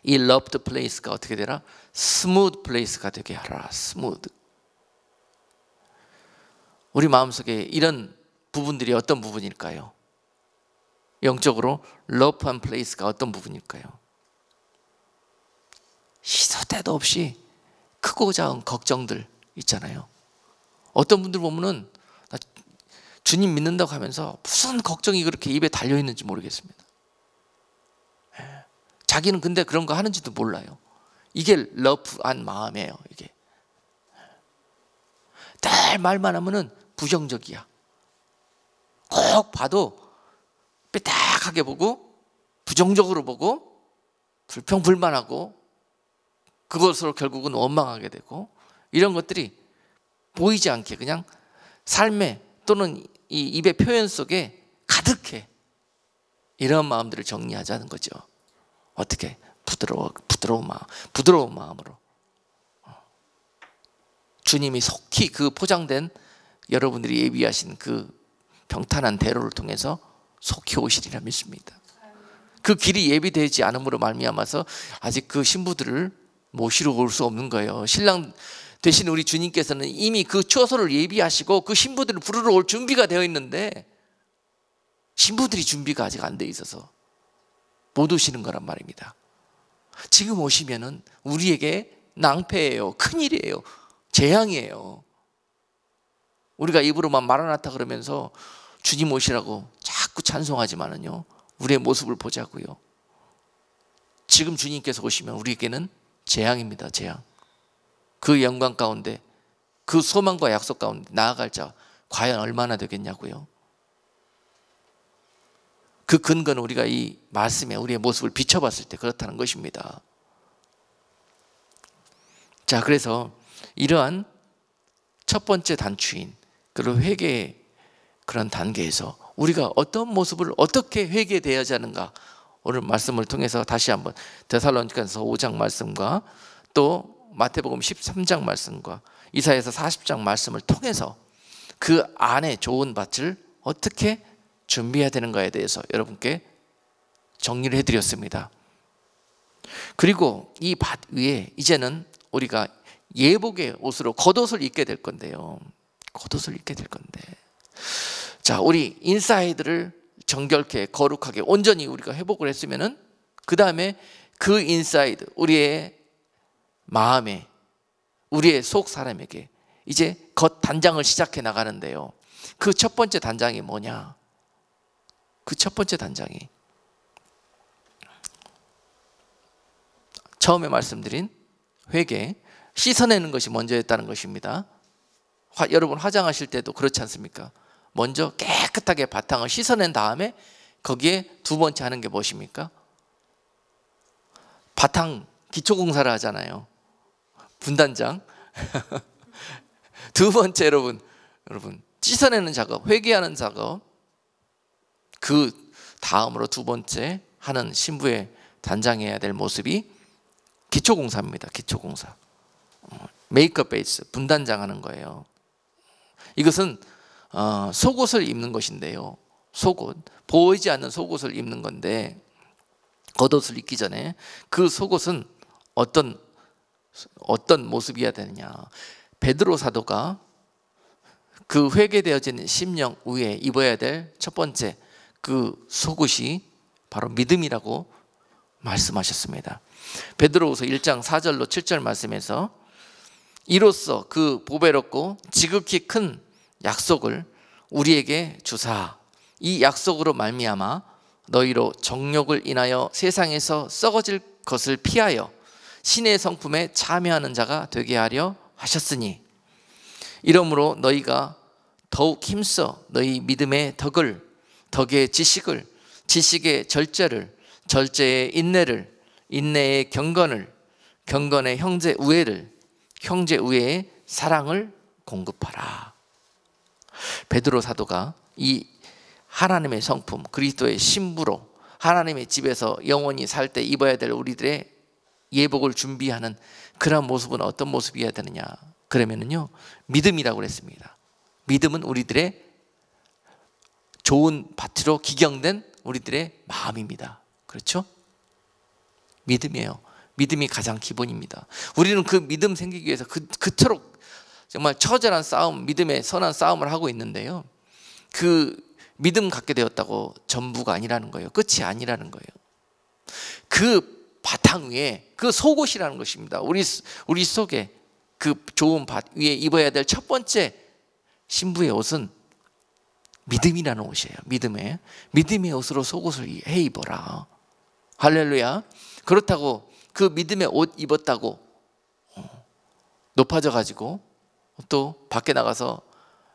이 loved place가 어떻게 되라? smooth place가 되게 하라. smooth. 우리 마음속에 이런 부분들이 어떤 부분일까요? 영적으로 rough한 place가 어떤 부분일까요? 시도 때도 없이 크고 작은 걱정들 있잖아요. 어떤 분들 보면은 나 주님 믿는다고 하면서 무슨 걱정이 그렇게 입에 달려 있는지 모르겠습니다. 자기는 근데 그런 거 하는지도 몰라요. 이게 러프한 마음이에요. 이게 늘 말만 하면은 부정적이야. 꼭 봐도 삐딱하게 보고 부정적으로 보고 불평불만하고 그것으로 결국은 원망하게 되고, 이런 것들이 보이지 않게 그냥 삶에 또는 이 입의 표현 속에 가득해. 이런 마음들을 정리하자는 거죠. 어떻게? 부드러운 마음으로 주님이 속히 그 포장된 여러분들이 예비하신 그 평탄한 대로를 통해서 속히 오시리라 믿습니다. 그 길이 예비되지 않음으로 말미암아서 아직 그 신부들을 모시러 올 수 없는 거예요. 신랑 대신 우리 주님께서는 이미 그 처소를 예비하시고 그 신부들을 부르러 올 준비가 되어 있는데 신부들이 준비가 아직 안 돼 있어서 못 오시는 거란 말입니다. 지금 오시면은 우리에게 낭패예요. 큰일이에요. 재앙이에요. 우리가 입으로만 마라나타 그러면서 주님 오시라고 자꾸 찬송하지만은요, 우리의 모습을 보자고요. 지금 주님께서 오시면 우리에게는 재앙입니다. 재앙. 그 영광 가운데, 그 소망과 약속 가운데 나아갈 자 과연 얼마나 되겠냐고요. 그 근거는 우리가 이 말씀에 우리의 모습을 비춰봤을 때 그렇다는 것입니다. 자, 그래서 이러한 첫 번째 단추인 그런 회개의 그런 단계에서 우리가 어떤 모습을 어떻게 회개되어야 하는가, 오늘 말씀을 통해서 다시 한번 데살로니가서 5장 말씀과 또 마태복음 13장 말씀과 이사야서 40장 말씀을 통해서 그 안에 좋은 밭을 어떻게 준비해야 되는가에 대해서 여러분께 정리를 해드렸습니다. 그리고 이 밭 위에 이제는 우리가 예복의 옷으로 겉옷을 입게 될 건데요. 겉옷을 입게 될 건데, 자, 우리 인사이드를 정결케 거룩하게 온전히 우리가 회복을 했으면은 그 다음에 그 인사이드, 우리의 마음에, 우리의 속 사람에게 이제 겉 단장을 시작해 나가는데요. 그 첫 번째 단장이 뭐냐? 그 첫 번째 단장이 처음에 말씀드린 회개, 씻어내는 것이 먼저였다는 것입니다. 여러분 화장하실 때도 그렇지 않습니까? 먼저 깨끗하게 바탕을 씻어낸 다음에 거기에 두 번째 하는 게 무엇입니까? 바탕 기초공사를 하잖아요. 분단장. 두 번째 여러분 씻어내는 작업, 회개하는 작업. 그 다음으로 두 번째 하는 신부의 단장해야 될 모습이 기초공사입니다. 기초공사. 메이크업 베이스, 분단장하는 거예요. 이것은 속옷을 입는 것인데요. 속옷, 보이지 않는 속옷을 입는 건데, 겉옷을 입기 전에 그 속옷은 어떤 모습이어야 되느냐. 베드로 사도가 그 회개되어진 심령 위에 입어야 될 첫 번째 그 속옷이 바로 믿음이라고 말씀하셨습니다. 베드로후서 1장 4절로 7절 말씀에서 이로써 그 보배롭고 지극히 큰 약속을 우리에게 주사 이 약속으로 말미암아 너희로 정욕을 인하여 세상에서 썩어질 것을 피하여 신의 성품에 참여하는 자가 되게 하려 하셨으니, 이러므로 너희가 더욱 힘써 너희 믿음의 덕을, 덕의 지식을, 지식의 절제를, 절제의 인내를, 인내의 경건을, 경건의 형제 우애를, 형제 우애의 사랑을 공급하라. 베드로 사도가 이 하나님의 성품, 그리스도의 신부로 하나님의 집에서 영원히 살 때 입어야 될 우리들의 예복을 준비하는 그런 모습은 어떤 모습이어야 되느냐? 그러면은요, 믿음이라고 그랬습니다. 믿음은 우리들의 좋은 밭으로 기경된 우리들의 마음입니다. 그렇죠? 믿음이에요. 믿음이 가장 기본입니다. 우리는 그 믿음 생기기 위해서 그토록 정말 처절한 싸움, 믿음의 선한 싸움을 하고 있는데요, 그 믿음 갖게 되었다고 전부가 아니라는 거예요. 끝이 아니라는 거예요. 그 바탕 위에 그 속옷이라는 것입니다. 우리 속에 그 좋은 밭 위에 입어야 될 첫 번째 신부의 옷은 믿음이라는 옷이에요. 믿음의 옷으로 속옷을 해 입어라. 할렐루야. 그렇다고 그 믿음의 옷 입었다고 높아져 가지고 또 밖에 나가서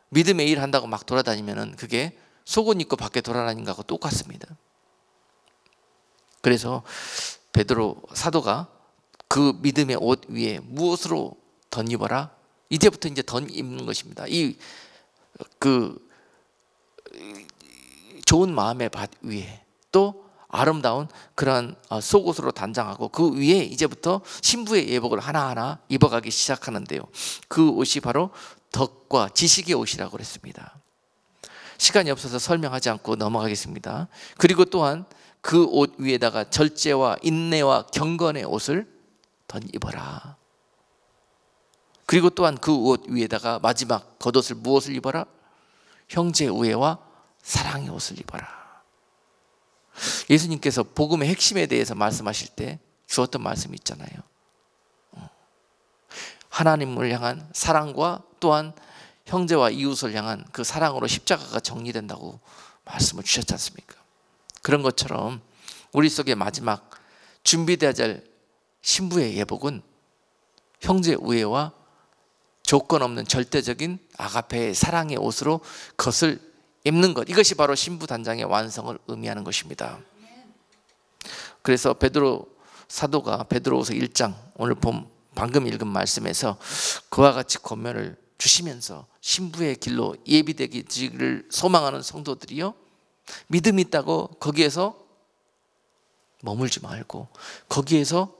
믿음의 일 한다고 막 돌아다니면은 그게 속옷 입고 밖에 돌아다니는 거하고 똑같습니다. 그래서 베드로 사도가 그 믿음의 옷 위에 무엇으로 덧입어라? 이제부터 이제 덧입는 것입니다. 그 좋은 마음의 밭 위에 또 아름다운 그러한 속옷으로 단장하고 그 위에 이제부터 신부의 예복을 하나하나 입어가기 시작하는데요, 그 옷이 바로 덕과 지식의 옷이라고 그랬습니다. 시간이 없어서 설명하지 않고 넘어가겠습니다. 그리고 또한 그 옷 위에다가 절제와 인내와 경건의 옷을 덧입어라. 그리고 또한 그 옷 위에다가 마지막 겉옷을 무엇을 입어라? 형제의 우애와 사랑의 옷을 입어라. 예수님께서 복음의 핵심에 대해서 말씀하실 때 주었던 말씀이 있잖아요. 하나님을 향한 사랑과 또한 형제와 이웃을 향한 그 사랑으로 십자가가 정리된다고 말씀을 주셨지 않습니까? 그런 것처럼 우리 속에 마지막 준비되어야 할 신부의 예복은 형제의 우애와 조건 없는 절대적인 아가페의 사랑의 옷으로 그것을 입는 것, 이것이 바로 신부 단장의 완성을 의미하는 것입니다. 그래서 베드로 사도가 베드로후서 1장 오늘 방금 읽은 말씀에서 그와 같이 권면을 주시면서 신부의 길로 예비되기를 소망하는 성도들이요, 믿음이 있다고 거기에서 머물지 말고, 거기에서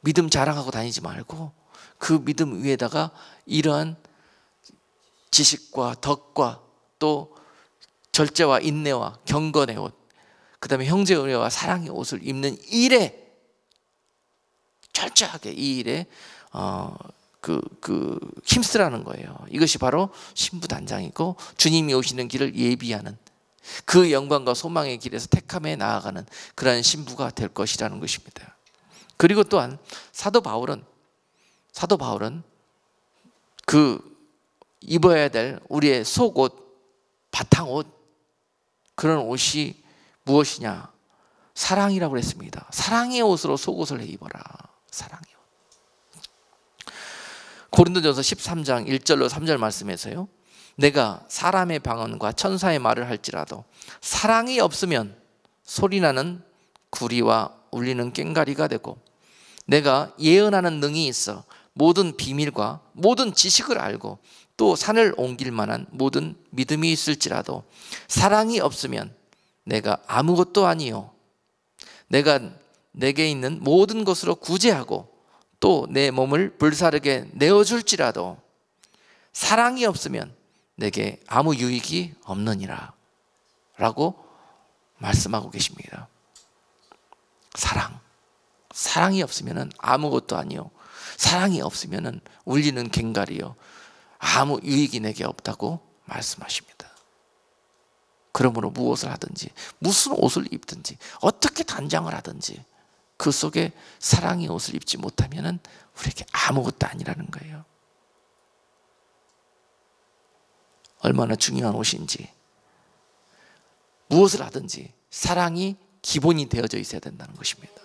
믿음 자랑하고 다니지 말고, 그 믿음 위에다가 이러한 지식과 덕과 또 절제와 인내와 경건의 옷, 그 다음에 형제의 은혜와 사랑의 옷을 입는 일에 철저하게 이 일에 힘쓰라는 거예요. 이것이 바로 신부 단장이고 주님이 오시는 길을 예비하는, 그 영광과 소망의 길에서 택함에 나아가는 그러한 신부가 될 것이라는 것입니다. 그리고 또한 사도 바울은 그 입어야 될 우리의 속옷, 바탕옷, 그런 옷이 무엇이냐? 사랑이라고 그랬습니다. 사랑의 옷으로 속옷을 입어라. 사랑의 옷. 고린도전서 13장 1절로 3절 말씀에서요, 내가 사람의 방언과 천사의 말을 할지라도 사랑이 없으면 소리나는 구리와 울리는 꽹과리가 되고, 내가 예언하는 능이 있어 모든 비밀과 모든 지식을 알고 또 산을 옮길 만한 모든 믿음이 있을지라도 사랑이 없으면 내가 아무것도 아니요, 내가 내게 있는 모든 것으로 구제하고 또 내 몸을 불사르게 내어줄지라도 사랑이 없으면 내게 아무 유익이 없느니라 라고 말씀하고 계십니다. 사랑이 없으면 아무것도 아니요, 사랑이 없으면 울리는 꽹과리요, 아무 유익이 내게 없다고 말씀하십니다. 그러므로 무엇을 하든지, 무슨 옷을 입든지, 어떻게 단장을 하든지 그 속에 사랑의 옷을 입지 못하면 우리에게 아무것도 아니라는 거예요. 얼마나 중요한 옷인지, 무엇을 하든지 사랑이 기본이 되어져 있어야 된다는 것입니다.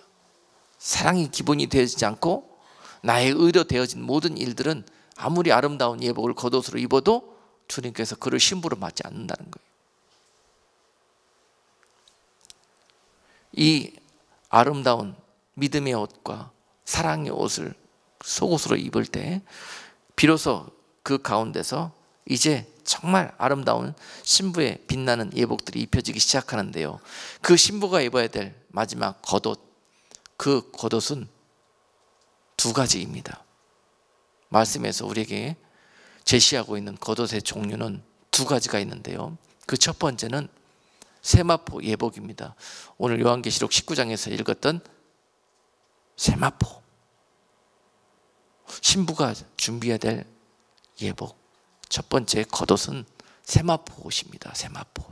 사랑이 기본이 되어지지 않고 나의 의로 되어진 모든 일들은 아무리 아름다운 예복을 겉옷으로 입어도 주님께서 그를 신부로 맞지 않는다는 거예요. 이 아름다운 믿음의 옷과 사랑의 옷을 속옷으로 입을 때 비로소 그 가운데서 이제 정말 아름다운 신부의 빛나는 예복들이 입혀지기 시작하는데요, 그 신부가 입어야 될 마지막 겉옷, 그 겉옷은 두 가지입니다. 말씀에서 우리에게 제시하고 있는 겉옷의 종류는 두 가지가 있는데요, 그 첫 번째는 세마포 예복입니다. 오늘 요한계시록 19장에서 읽었던 세마포, 신부가 준비해야 될 예복, 첫 번째 겉옷은 세마포 옷입니다. 세마포.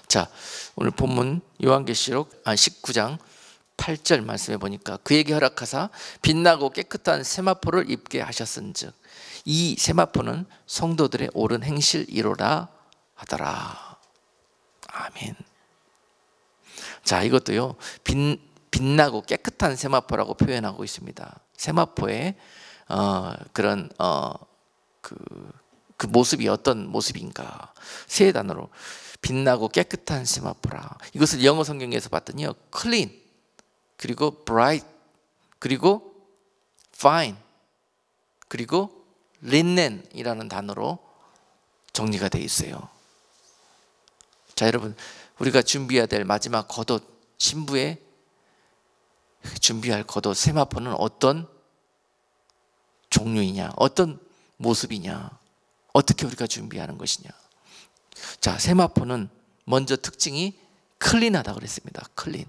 자, 오늘 본문 요한계시록 19장 8절 말씀해 보니까 그에게 허락하사 빛나고 깨끗한 세마포를 입게 하셨은즉 이 세마포는 성도들의 옳은 행실이로라 하더라. 아멘. 자, 이것도요, 빛나고 깨끗한 세마포라고 표현하고 있습니다. 세마포의 그런 그 모습이 어떤 모습인가? 세 단어로 빛나고 깨끗한 세마포라. 이것을 영어 성경에서 봤더니요, clean, 그리고 bright, 그리고 fine, 그리고 linen이라는 단어로 정리가 되어 있어요. 자, 여러분, 우리가 준비해야 될 마지막 겉옷, 신부의 준비할 겉옷 세마포는 어떤 종류이냐, 어떤 모습이냐, 어떻게 우리가 준비하는 것이냐. 자, 세마포는 먼저 특징이 클린하다 그랬습니다. 클린,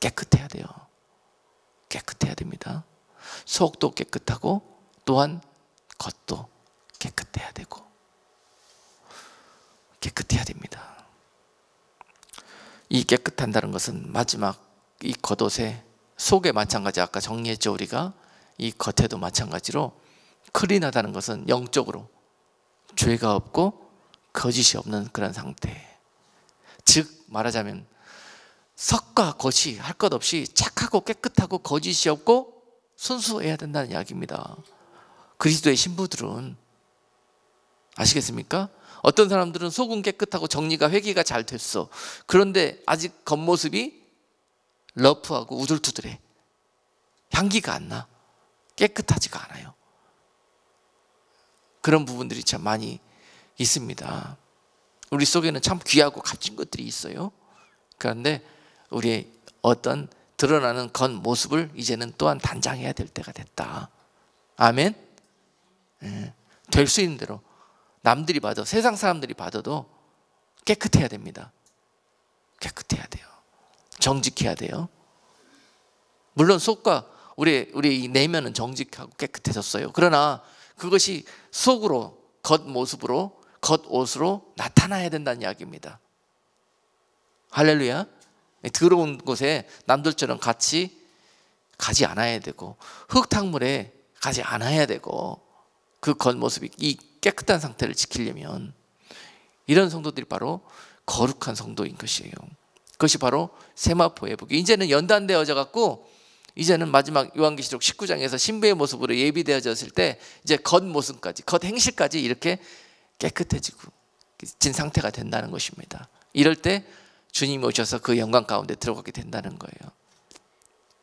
깨끗해야 돼요. 깨끗해야 됩니다. 속도 깨끗하고 또한 겉도 깨끗해야 되고 깨끗해야 됩니다. 이 깨끗한다는 것은 마지막 이 겉옷에 속에 마찬가지, 아까 정리했죠. 우리가 이 겉에도 마찬가지로 클린하다는 것은 영적으로 죄가 없고 거짓이 없는 그런 상태. 즉 말하자면 석과 겉이 할 것 없이 착하고 깨끗하고 거짓이 없고 순수해야 된다는 이야기입니다. 그리스도의 신부들은 아시겠습니까? 어떤 사람들은 속은 깨끗하고 정리가 회개가 잘 됐어. 그런데 아직 겉모습이 러프하고 우둘투둘해. 향기가 안 나. 깨끗하지가 않아요. 그런 부분들이 참 많이 있습니다. 우리 속에는 참 귀하고 값진 것들이 있어요. 그런데 우리의 어떤 드러나는 겉모습을 이제는 또한 단장해야 될 때가 됐다. 아멘. 될 수 있는 대로 남들이 봐도, 세상 사람들이 봐도 깨끗해야 됩니다. 깨끗해야 돼요. 정직해야 돼요. 물론 속과 우리 이 내면은 정직하고 깨끗해졌어요. 그러나 그것이 속으로, 겉모습으로, 겉옷으로 나타나야 된다는 이야기입니다. 할렐루야. 더러운 곳에 남들처럼 같이 가지 않아야 되고, 흙탕물에 가지 않아야 되고, 그 겉모습이 이 깨끗한 상태를 지키려면 이런 성도들이 바로 거룩한 성도인 것이에요. 그것이 바로 세마포 회복이 이제는 연단되어져 갖고, 이제는 마지막 요한계시록 19장에서 신부의 모습으로 예비되어졌을 때 이제 겉모습까지, 겉행실까지 이렇게 깨끗해지고 진 상태가 된다는 것입니다. 이럴 때 주님이 오셔서 그 영광 가운데 들어가게 된다는 거예요.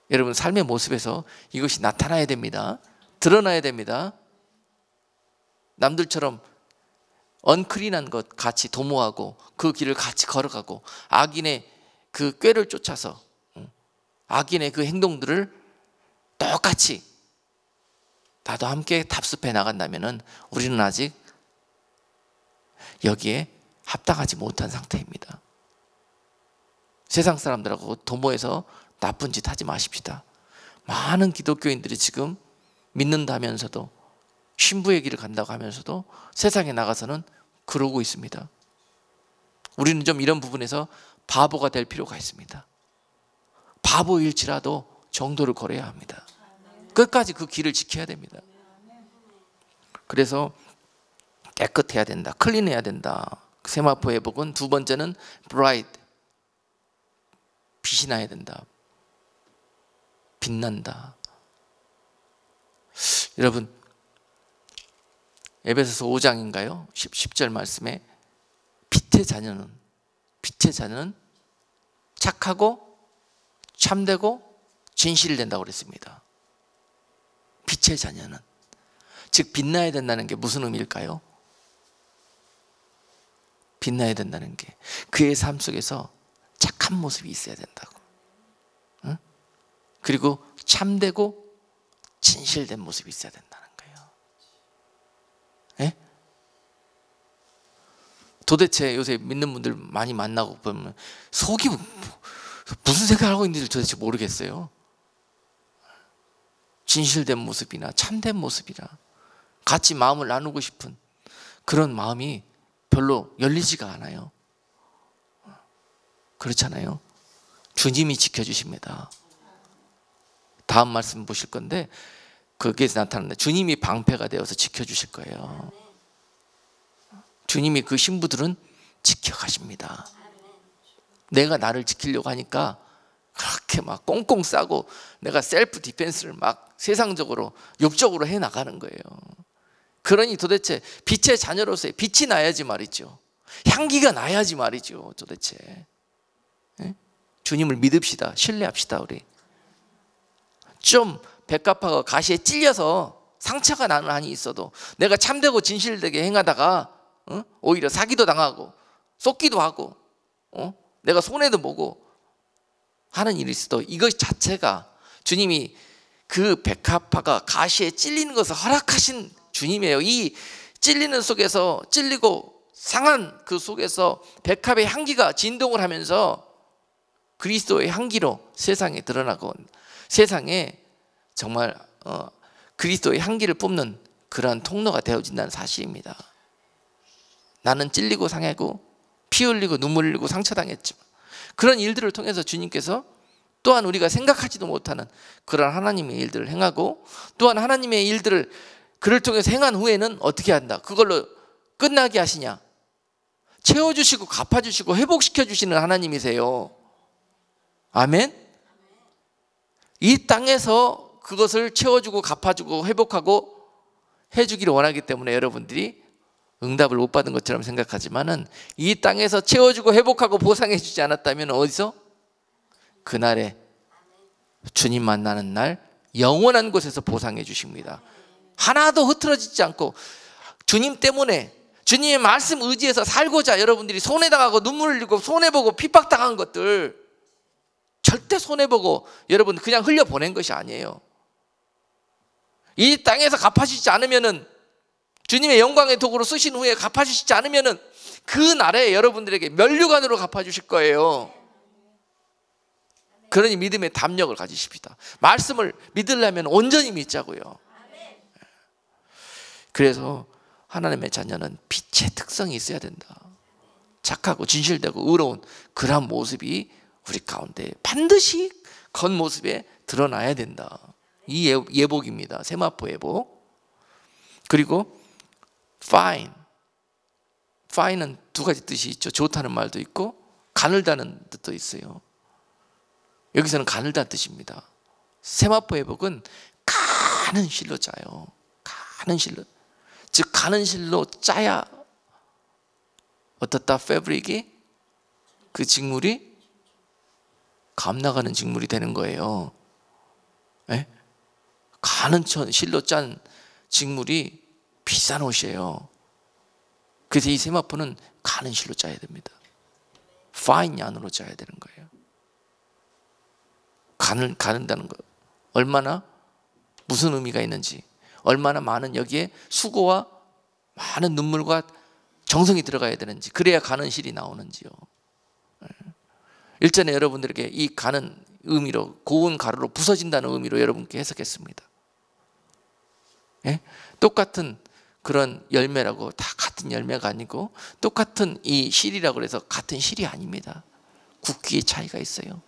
여러분 삶의 모습에서 이것이 나타나야 됩니다. 드러나야 됩니다. 남들처럼 언클린한 것 같이 도모하고 그 길을 같이 걸어가고 악인의 그 꾀를 쫓아서 악인의 그 행동들을 똑같이 나도 함께 답습해 나간다면 우리는 아직 여기에 합당하지 못한 상태입니다. 세상 사람들하고 도모해서 나쁜 짓 하지 마십시다. 많은 기독교인들이 지금 믿는다면서도 신부의 길을 간다고 하면서도 세상에 나가서는 그러고 있습니다. 우리는 좀 이런 부분에서 바보가 될 필요가 있습니다. 바보일지라도 정도를 걸어야 합니다. 끝까지 그 길을 지켜야 됩니다. 그래서 깨끗해야 된다. 클린해야 된다. 세마포 회복은 두 번째는 bright, 빛이 나야 된다. 빛난다. 여러분 에베소서 5장인가요? 10절 말씀에 빛의 자녀는 착하고 참되고 진실이 된다고 그랬습니다. 빛의 자녀는, 즉 빛나야 된다는 게 무슨 의미일까요? 빛나야 된다는 게 그의 삶 속에서 착한 모습이 있어야 된다고. 응? 그리고 참되고 진실된 모습이 있어야 된다는 거예요. 예? 도대체 요새 믿는 분들 많이 만나고 보면 속이 무슨 생각을 하고 있는지 도대체 모르겠어요. 진실된 모습이나 참된 모습이나 같이 마음을 나누고 싶은 그런 마음이 별로 열리지가 않아요. 그렇잖아요. 주님이 지켜주십니다. 다음 말씀 보실 건데 거기에서 나타난다. 주님이 방패가 되어서 지켜주실 거예요. 주님이 그 신부들은 지켜가십니다. 내가 나를 지키려고 하니까 그렇게 막 꽁꽁 싸고 내가 셀프 디펜스를 막 세상적으로 육적으로 해나가는 거예요. 그러니 도대체 빛의 자녀로서의 빛이 나야지 말이죠. 향기가 나야지 말이죠. 도대체 예? 주님을 믿읍시다. 신뢰합시다. 우리 좀 백합화가 가시에 찔려서 상처가 나는 한이 있어도 내가 참되고 진실되게 행하다가 오히려 사기도 당하고 쏟기도 하고 내가 손해도 보고 하는 일이 있어도 이것 자체가 주님이 그 백합화가 가시에 찔리는 것을 허락하신 주님이에요. 이 찔리는 속에서 찔리고 상한 그 속에서 백합의 향기가 진동을 하면서 그리스도의 향기로 세상에 드러나고 세상에 정말 그리스도의 향기를 뿜는 그러한 통로가 되어진다는 사실입니다. 나는 찔리고 상하고 피 흘리고 눈물 흘리고 상처당했지만 그런 일들을 통해서 주님께서 또한 우리가 생각하지도 못하는 그런 하나님의 일들을 행하고, 또한 하나님의 일들을 그를 통해서 행한 후에는 어떻게 한다? 그걸로 끝나게 하시냐? 채워주시고 갚아주시고 회복시켜주시는 하나님이세요. 아멘? 이 땅에서 그것을 채워주고 갚아주고 회복하고 해주기를 원하기 때문에 여러분들이 응답을 못 받은 것처럼 생각하지만은, 이 땅에서 채워주고 회복하고 보상해 주지 않았다면 어디서? 그날에 주님 만나는 날 영원한 곳에서 보상해 주십니다. 하나도 흐트러지지 않고 주님 때문에, 주님의 말씀 의지해서 살고자 여러분들이 손해당하고 눈물 흘리고 손해보고 핍박당한 것들 절대 손해보고 여러분 그냥 흘려보낸 것이 아니에요. 이 땅에서 갚아주시지 않으면은, 주님의 영광의 도구로 쓰신 후에 갚아주시지 않으면은 그 날에 여러분들에게 면류관으로 갚아주실 거예요. 그러니 믿음의 담력을 가지십시다. 말씀을 믿으려면 온전히 믿자고요. 그래서 하나님의 자녀는 빛의 특성이 있어야 된다. 착하고 진실되고 의로운 그런 모습이 우리 가운데 반드시 겉모습에 드러나야 된다. 이 예복입니다. 세마포 예복. 그리고 fine. fine은 두 가지 뜻이 있죠. 좋다는 말도 있고 가늘다는 뜻도 있어요. 여기서는 가늘다는 뜻입니다. 세마포 예복은 가는 실로 짜요. 가는 실로. 즉 가는 실로 짜야 어떻다? 패브릭이, 그 직물이 감나가는 직물이 되는 거예요. 네? 가는 실로 짠 직물이 비싼 옷이에요. 그래서 이 세마포는 가는 실로 짜야 됩니다. 파인 양으로 짜야 되는 거예요. 가는다는 거, 얼마나 무슨 의미가 있는지, 얼마나 많은 여기에 수고와 많은 눈물과 정성이 들어가야 되는지, 그래야 가는 실이 나오는지요. 일전에 여러분들에게 이 가는 의미로, 고운 가루로 부서진다는 의미로 여러분께 해석했습니다. 예? 똑같은 그런 열매라고 다 같은 열매가 아니고, 똑같은 이 실이라고 해서 같은 실이 아닙니다. 굵기의 차이가 있어요.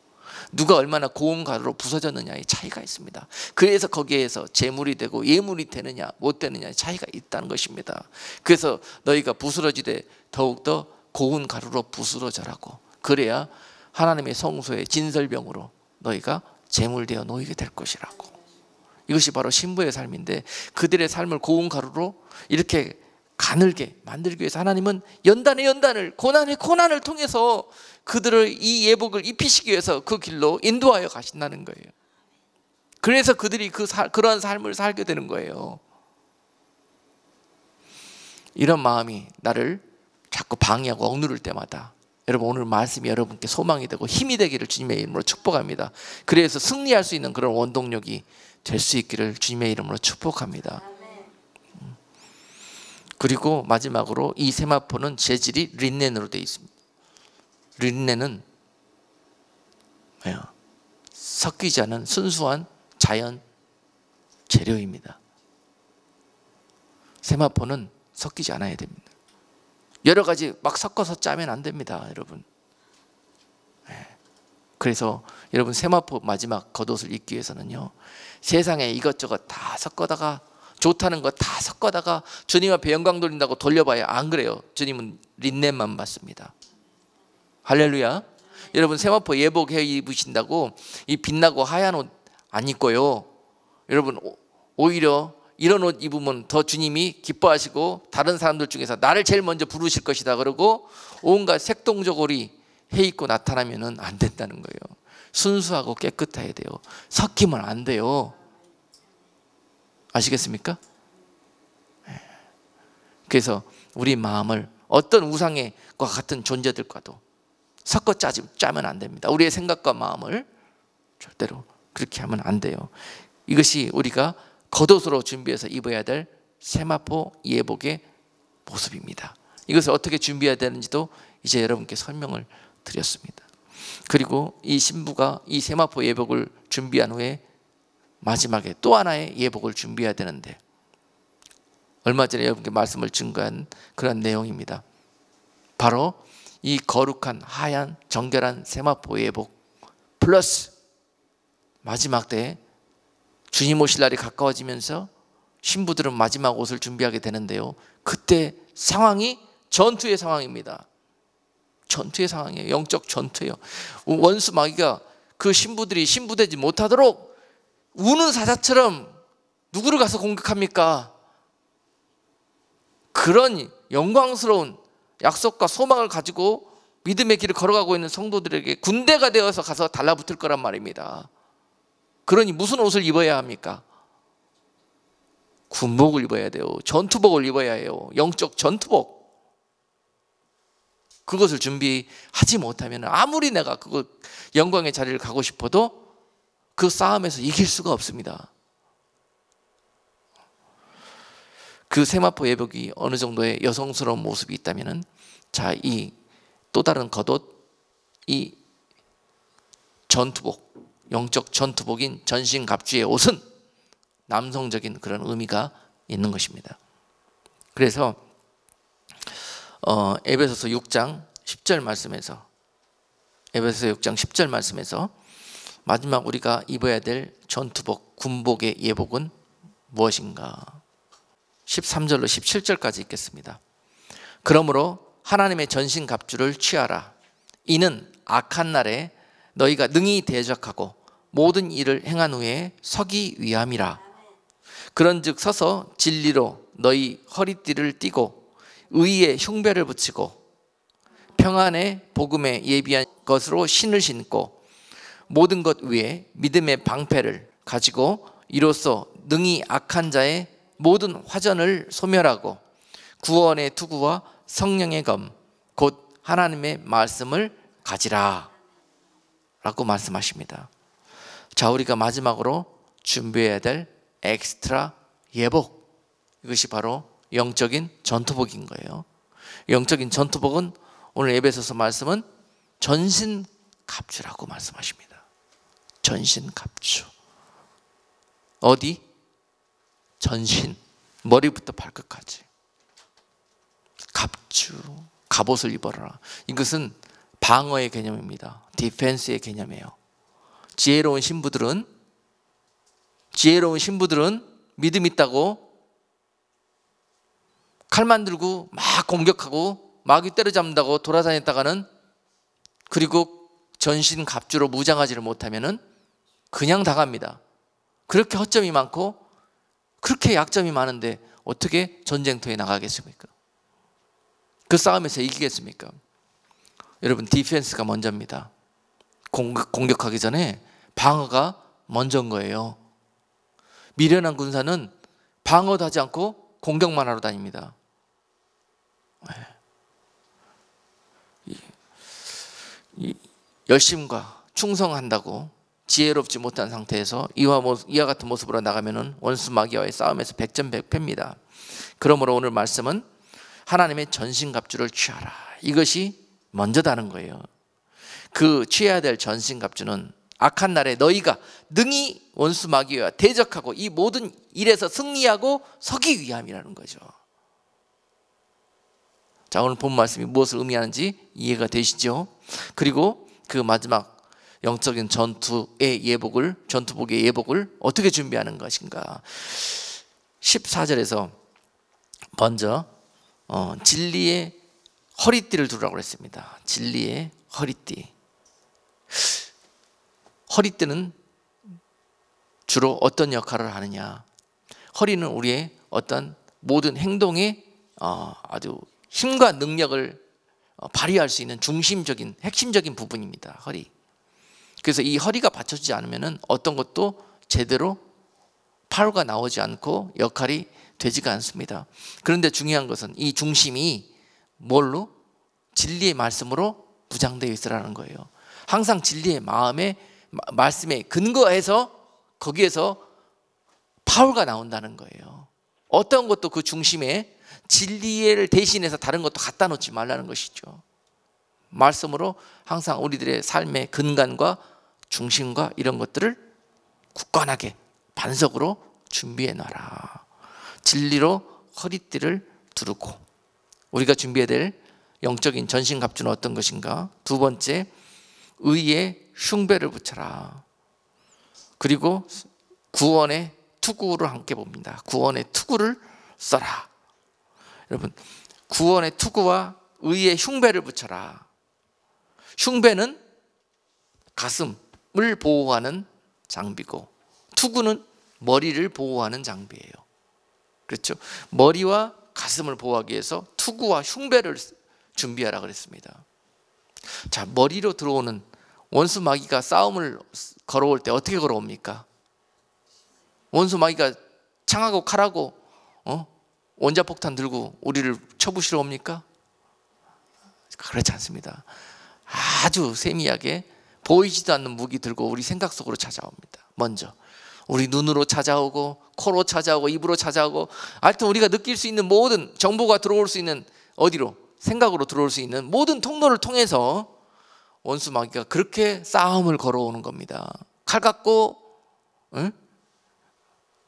누가 얼마나 고운 가루로 부서졌느냐의 차이가 있습니다. 그래서 거기에서 재물이 되고 예물이 되느냐 못 되느냐의 차이가 있다는 것입니다. 그래서 너희가 부스러지되 더욱더 고운 가루로 부스러져라고, 그래야 하나님의 성소의 진설병으로 너희가 재물되어 놓이게 될 것이라고. 이것이 바로 신부의 삶인데, 그들의 삶을 고운 가루로 이렇게 가늘게 만들기 위해서 하나님은 연단의 연단을, 고난의 고난을 통해서 그들을 이 예복을 입히시기 위해서 그 길로 인도하여 가신다는 거예요. 그래서 그들이 그러한 삶을 살게 되는 거예요. 이런 마음이 나를 자꾸 방해하고 억누를 때마다, 여러분 오늘 말씀이 여러분께 소망이 되고 힘이 되기를 주님의 이름으로 축복합니다. 그래서 승리할 수 있는 그런 원동력이 될 수 있기를 주님의 이름으로 축복합니다. 그리고 마지막으로 이 세마포는 재질이 린넨으로 되어 있습니다. 린넨은 뭐예요? 섞이지 않은 순수한 자연 재료입니다. 세마포는 섞이지 않아야 됩니다. 여러 가지 막 섞어서 짜면 안 됩니다, 여러분. 그래서 여러분 세마포 마지막 겉옷을 입기 위해서는요, 세상에 이것저것 다 섞어다가, 좋다는 거 다 섞어다가 주님 앞에 영광 돌린다고 돌려봐야 안 그래요. 주님은 린넨만 받습니다. 할렐루야. 여러분 세마포 예복 해 입으신다고 이 빛나고 하얀 옷 안 입고요, 여러분 오히려 이런 옷 입으면 더 주님이 기뻐하시고 다른 사람들 중에서 나를 제일 먼저 부르실 것이다 그러고 온갖 색동저고리 해 입고 나타나면 안 된다는 거예요. 순수하고 깨끗해야 돼요. 섞이면 안 돼요. 아시겠습니까? 그래서 우리 마음을 어떤 우상과 같은 존재들과도 섞어 짜면 안 됩니다. 우리의 생각과 마음을 절대로 그렇게 하면 안 돼요. 이것이 우리가 겉옷으로 준비해서 입어야 될 세마포 예복의 모습입니다. 이것을 어떻게 준비해야 되는지도 이제 여러분께 설명을 드렸습니다. 그리고 이 신부가 이 세마포 예복을 준비한 후에 마지막에 또 하나의 예복을 준비해야 되는데, 얼마 전에 여러분께 말씀을 증거한 그런 내용입니다. 바로 이 거룩한 하얀 정결한 세마포 예복 플러스 마지막 때에 주님 오실 날이 가까워지면서 신부들은 마지막 옷을 준비하게 되는데요, 그때 상황이 전투의 상황입니다. 전투의 상황이에요. 영적 전투예요. 원수 마귀가 그 신부들이 신부되지 못하도록 우는 사자처럼 누구를 가서 공격합니까? 그런 영광스러운 약속과 소망을 가지고 믿음의 길을 걸어가고 있는 성도들에게 군대가 되어서 가서 달라붙을 거란 말입니다. 그러니 무슨 옷을 입어야 합니까? 군복을 입어야 돼요. 전투복을 입어야 해요. 영적 전투복. 그것을 준비하지 못하면 아무리 내가 그 영광의 자리를 가고 싶어도 그 싸움에서 이길 수가 없습니다. 그 세마포 예복이 어느 정도의 여성스러운 모습이 있다면은, 자, 이 또 다른 겉옷, 이 전투복, 영적 전투복인 전신갑주의 옷은 남성적인 그런 의미가 있는 것입니다. 그래서 에베소서 6장 10절 말씀에서, 에베소서 6장 10절 말씀에서 마지막 우리가 입어야 될 전투복, 군복의 예복은 무엇인가? 13절로 17절까지 읽겠습니다. 그러므로 하나님의 전신갑주를 취하라. 이는 악한 날에 너희가 능히 대적하고 모든 일을 행한 후에 서기 위함이라. 그런즉 서서 진리로 너희 허리띠를 띠고 의의 흉배를 붙이고 평안의 복음에 예비한 것으로 신을 신고 모든 것 위에 믿음의 방패를 가지고 이로써 능히 악한 자의 모든 화전을 소멸하고 구원의 투구와 성령의 검 곧 하나님의 말씀을 가지라 라고 말씀하십니다. 자, 우리가 마지막으로 준비해야 될 엑스트라 예복, 이것이 바로 영적인 전투복인 거예요. 영적인 전투복은 오늘 에베소서 말씀은 전신갑주라고 말씀하십니다. 전신갑주. 어디? 전신, 머리부터 발끝까지 갑주, 갑옷을 입어라. 이것은 방어의 개념입니다. 디펜스의 개념이에요. 지혜로운 신부들은 믿음 있다고 칼만 들고 막 공격하고 마귀 때려잡는다고 돌아다녔다가는, 그리고 전신 갑주로 무장하지를 못하면은 그냥 당합니다. 그렇게 허점이 많고 그렇게 약점이 많은데 어떻게 전쟁터에 나가겠습니까? 그 싸움에서 이기겠습니까? 여러분, 디펜스가 먼저입니다. 공격하기 전에 방어가 먼저인 거예요. 미련한 군사는 방어도 하지 않고 공격만 하러 다닙니다. 열심과 충성한다고 지혜롭지 못한 상태에서 이와 같은 모습으로 나가면은 원수 마귀와의 싸움에서 백전백패입니다. 그러므로 오늘 말씀은 하나님의 전신갑주를 취하라. 이것이 먼저다는 거예요. 그 취해야 될 전신갑주는 악한 날에 너희가 능히 원수 마귀와 대적하고 이 모든 일에서 승리하고 서기 위함이라는 거죠. 자, 오늘 본 말씀이 무엇을 의미하는지 이해가 되시죠? 그리고 그 마지막 영적인 전투복의 예복을 어떻게 준비하는 것인가? 14절에서 먼저 진리의 허리띠를 두라고 했습니다. 진리의 허리띠. 허리띠는 주로 어떤 역할을 하느냐? 허리는 우리의 어떤 모든 행동에 아주 힘과 능력을 발휘할 수 있는 중심적인 핵심적인 부분입니다. 허리. 그래서 이 허리가 받쳐주지 않으면 어떤 것도 제대로 파워가 나오지 않고 역할이 되지가 않습니다. 그런데 중요한 것은 이 중심이 뭘로? 진리의 말씀으로 부장되어 있으라는 거예요. 항상 진리의 말씀에 근거해서 거기에서 파워가 나온다는 거예요. 어떤 것도 그 중심에 진리를 대신해서 다른 것도 갖다 놓지 말라는 것이죠. 말씀으로 항상 우리들의 삶의 근간과 중심과 이런 것들을 굳건하게 반석으로 준비해 놔라. 진리로 허리띠를 두르고. 우리가 준비해야 될 영적인 전신갑주는 어떤 것인가? 두 번째, 의의 흉배를 붙여라. 그리고 구원의 투구를 함께 봅니다. 구원의 투구를 써라. 여러분, 구원의 투구와 의의 흉배를 붙여라. 흉배는 가슴을 보호하는 장비고, 투구는 머리를 보호하는 장비예요. 그렇죠? 머리와 가슴을 보호하기 위해서 투구와 흉배를 준비하라 그랬습니다. 자, 머리로 들어오는 원수 마귀가 싸움을 걸어올 때 어떻게 걸어옵니까? 원수 마귀가 창하고 칼하고 원자폭탄 들고 우리를 쳐부시러 옵니까? 그렇지 않습니다. 아주 세미하게 보이지도 않는 무기 들고 우리 생각 속으로 찾아옵니다. 먼저 우리 눈으로 찾아오고, 코로 찾아오고, 입으로 찾아오고, 하여튼 우리가 느낄 수 있는 모든 정보가 들어올 수 있는, 어디로? 생각으로 들어올 수 있는 모든 통로를 통해서 원수 마귀가 그렇게 싸움을 걸어오는 겁니다. 칼 갖고,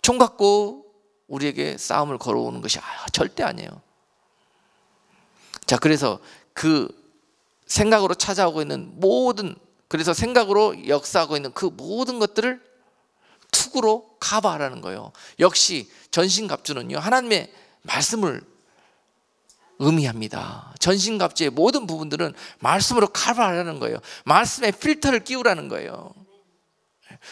총 갖고 우리에게 싸움을 걸어오는 것이 절대 아니에요. 자, 그래서 그 생각으로 찾아오고 있는 모든, 그래서 생각으로 역사하고 있는 그 모든 것들을 투구로 커버하라는 거예요. 역시 전신갑주는요, 하나님의 말씀을 의미합니다. 전신갑주의 모든 부분들은 말씀으로 커버하라는 거예요. 말씀에 필터를 끼우라는 거예요.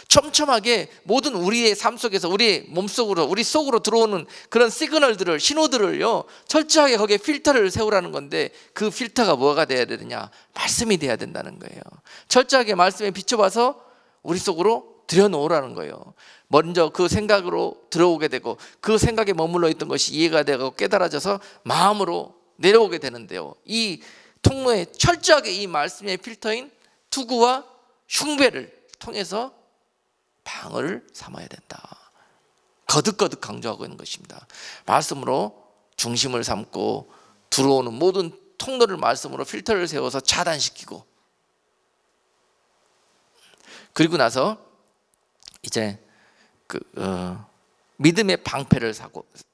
촘촘하게 모든 우리의 삶 속에서, 우리의 몸속으로, 우리 속으로 들어오는 그런 시그널들을, 신호들을요, 철저하게 거기에 필터를 세우라는 건데, 그 필터가 뭐가 돼야 되느냐? 말씀이 돼야 된다는 거예요. 철저하게 말씀에 비춰봐서 우리 속으로 들여놓으라는 거예요. 먼저 그 생각으로 들어오게 되고, 그 생각에 머물러 있던 것이 이해가 되고 깨달아져서 마음으로 내려오게 되는데요, 이 통로에 철저하게 이 말씀의 필터인 투구와 흉배를 통해서 방어를 삼아야 된다. 거듭거듭 강조하고 있는 것입니다. 말씀으로 중심을 삼고 들어오는 모든 통로를 말씀으로 필터를 세워서 차단시키고, 그리고 나서 이제 믿음의 방패를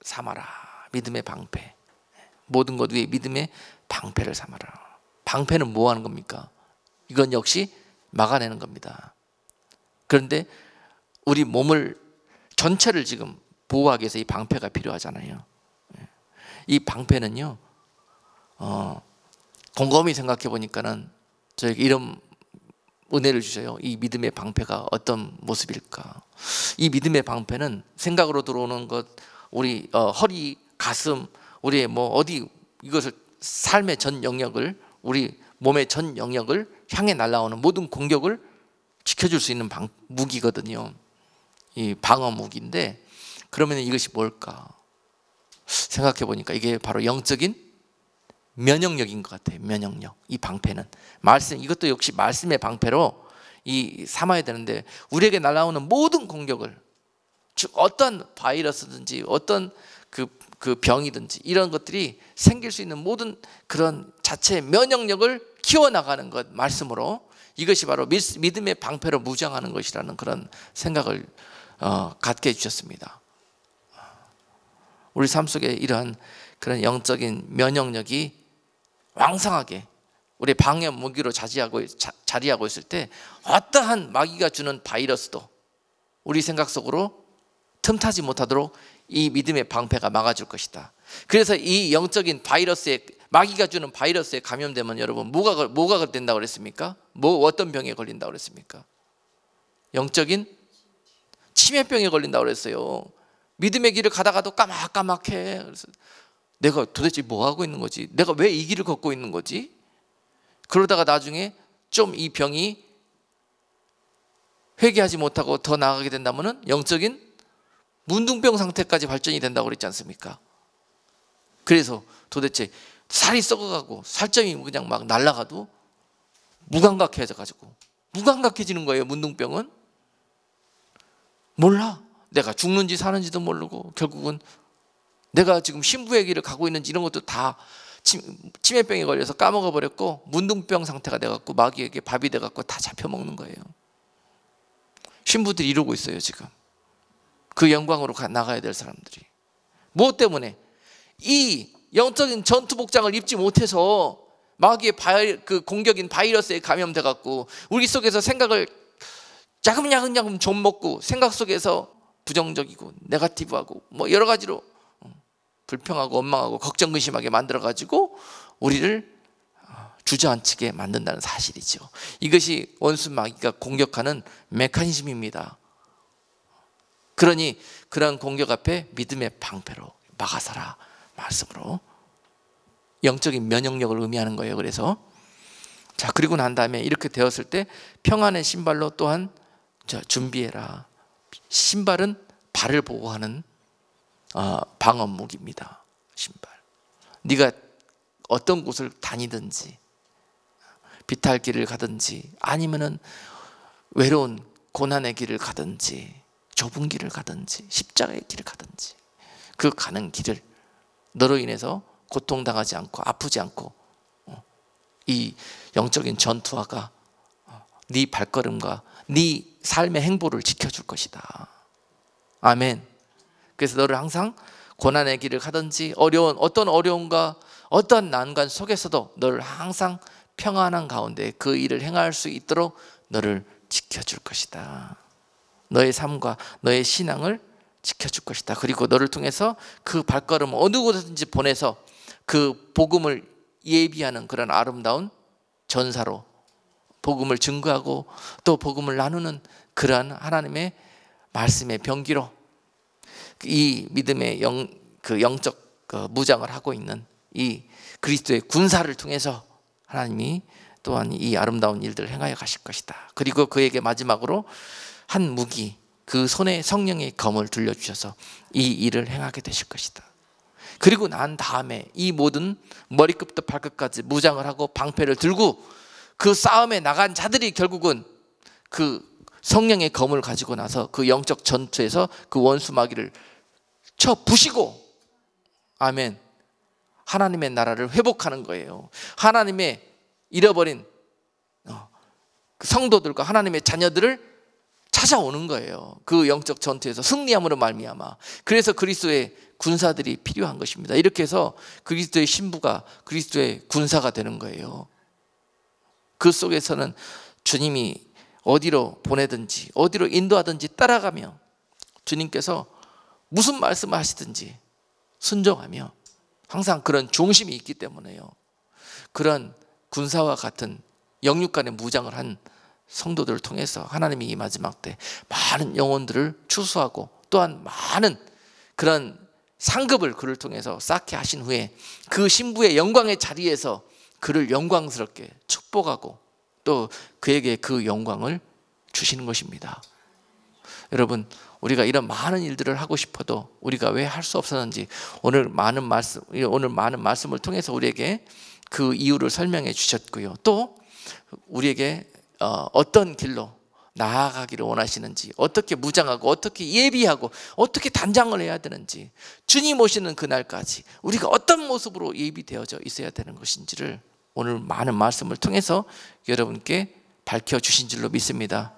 삼아라. 믿음의 방패. 모든 것 위에 믿음의 방패를 삼아라. 방패는 뭐 하는 겁니까? 이건 역시 막아내는 겁니다. 그런데 우리 몸을 전체를 지금 보호하기 위해서 이 방패가 필요하잖아요. 이 방패는요, 곰곰이 생각해 보니까는 저에게 이런 은혜를 주셔요. 이 믿음의 방패가 어떤 모습일까? 이 믿음의 방패는 생각으로 들어오는 것, 우리 허리, 가슴, 우리의 어디, 이것을 삶의 전 영역을, 우리 몸의 전 영역을 향해 날아오는 모든 공격을 지켜줄 수 있는 무기거든요. 이 방어 무기인데, 그러면 이것이 뭘까? 생각해 보니까 이게 바로 영적인 면역력인 것 같아요. 면역력. 이 방패는 말씀, 이것도 역시 말씀의 방패로 삼아야 되는데, 우리에게 날아오는 모든 공격을, 즉 어떤 바이러스든지 어떤 그 병이든지 이런 것들이 생길 수 있는 모든 그런 자체의 면역력을 키워나가는 것, 말씀으로, 이것이 바로 믿음의 방패로 무장하는 것이라는 그런 생각을 갖게 해주셨습니다. 우리 삶 속에 이러한 그런 영적인 면역력이 왕성하게 우리 방역 무기로 자리하고 있을 때, 어떠한 마귀가 주는 바이러스도 우리 생각 속으로 틈타지 못하도록 이 믿음의 방패가 막아줄 것이다. 그래서 이 영적인 바이러스에, 마귀가 주는 바이러스에 감염되면 여러분 뭐가 된다고 그랬습니까? 어떤 병에 걸린다고 그랬습니까? 영적인 치매병에 걸린다고 그랬어요. 믿음의 길을 가다가도 까맣까맣해. 그래서 내가 도대체 뭐 하고 있는 거지? 내가 왜 이 길을 걷고 있는 거지? 그러다가 나중에 좀 이 병이 회개하지 못하고 더 나아가게 된다면 영적인 문둥병 상태까지 발전이 된다고 그랬지 않습니까? 그래서 도대체 살이 썩어가고 살점이 그냥 막 날아가도 무감각해지는 거예요. 문둥병은 몰라. 내가 죽는지 사는지도 모르고, 결국은 내가 지금 신부의 길을 가고 있는지 이런 것도 다 치매병에 걸려서 까먹어버렸고, 문둥병 상태가 돼갖고 마귀에게 밥이 돼갖고 다 잡혀먹는 거예요. 신부들이 이러고 있어요 지금. 그 영광으로 나가야 될 사람들이. 무엇 때문에? 이 영적인 전투 복장을 입지 못해서 마귀의 그 공격인 바이러스에 감염돼 갖고 우리 속에서 생각을 야금야금 좀 먹고 생각 속에서 부정적이고 네거티브하고 뭐 여러 가지로 불평하고 원망하고 걱정 근심하게 만들어 가지고 우리를 주저앉히게 만든다는 사실이죠. 이것이 원수 마귀가 공격하는 메커니즘입니다. 그러니 그런 공격 앞에 믿음의 방패로 막아서라 말씀으로 영적인 면역력을 의미하는 거예요. 그래서 자, 그리고 난 다음에 이렇게 되었을 때 평안의 신발로 또한 준비해라. 신발은 발을 보호하는 방어 무기입니다. 신발. 네가 어떤 곳을 다니든지 비탈 길을 가든지 아니면은 외로운 고난의 길을 가든지 좁은 길을 가든지 십자가의 길을 가든지 그 가는 길을 너로 인해서 고통당하지 않고 아프지 않고 이 영적인 전투화가 네 발걸음과 네 삶의 행보를 지켜줄 것이다. 아멘. 그래서 너를 항상 고난의 길을 가든지 어떤 어려움과 어떤 난관 속에서도 너를 항상 평안한 가운데 그 일을 행할 수 있도록 너를 지켜줄 것이다. 너의 삶과 너의 신앙을 지켜줄 것이다. 그리고 너를 통해서 그 발걸음을 어느 곳든지 보내서 그 복음을 예비하는 그런 아름다운 전사로 복음을 증거하고 또 복음을 나누는 그러한 하나님의 말씀의 병기로 이 믿음의 영적 무장을 하고 있는 이 그리스도의 군사를 통해서 하나님이 또한 이 아름다운 일들을 행하여 가실 것이다. 그리고 그에게 마지막으로 한 무기, 그 손에 성령의 검을 들려주셔서 이 일을 행하게 되실 것이다. 그리고 난 다음에 이 모든 머리끝부터 발끝까지 무장을 하고 방패를 들고 그 싸움에 나간 자들이 결국은 그 성령의 검을 가지고 나서 그 영적 전투에서 그 원수 마귀를 쳐 부시고, 아멘, 하나님의 나라를 회복하는 거예요. 하나님의 잃어버린 그 성도들과 하나님의 자녀들을 찾아오는 거예요. 그 영적 전투에서 승리함으로 말미암아. 그래서 그리스도의 군사들이 필요한 것입니다. 이렇게 해서 그리스도의 신부가 그리스도의 군사가 되는 거예요. 그 속에서는 주님이 어디로 보내든지 어디로 인도하든지 따라가며 주님께서 무슨 말씀을 하시든지 순종하며 항상 그런 중심이 있기 때문에요. 그런 군사와 같은 영육간의 무장을 한 성도들을 통해서 하나님이 이 마지막 때 많은 영혼들을 추수하고 또한 많은 그런 상급을 그를 통해서 쌓게 하신 후에 그 신부의 영광의 자리에서 그를 영광스럽게 축복하고 또 그에게 그 영광을 주시는 것입니다. 여러분, 우리가 이런 많은 일들을 하고 싶어도 우리가 왜 할 수 없었는지 오늘 많은 말씀을 통해서 우리에게 그 이유를 설명해 주셨고요. 또 우리에게 어떤 길로 나아가기를 원하시는지, 어떻게 무장하고 어떻게 예비하고 어떻게 단장을 해야 되는지, 주님 오시는 그날까지 우리가 어떤 모습으로 예비되어져 있어야 되는 것인지를 오늘 많은 말씀을 통해서 여러분께 밝혀주신 줄로 믿습니다.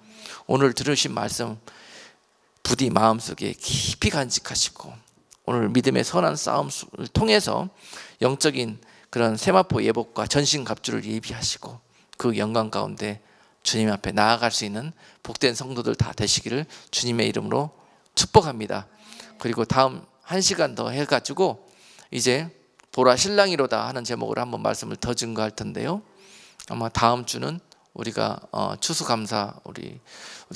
오늘 들으신 말씀 부디 마음속에 깊이 간직하시고 오늘 믿음의 선한 싸움을 통해서 영적인 그런 세마포 예복과 전신갑주를 예비하시고 그 영광 가운데 주님 앞에 나아갈 수 있는 복된 성도들 다 되시기를 주님의 이름으로 축복합니다. 그리고 다음 1시간 더 해가지고 이제 보라 신랑이로다 하는 제목으로 한번 말씀을 더 증거할 텐데요. 아마 다음 주는 우리가 추수감사 우리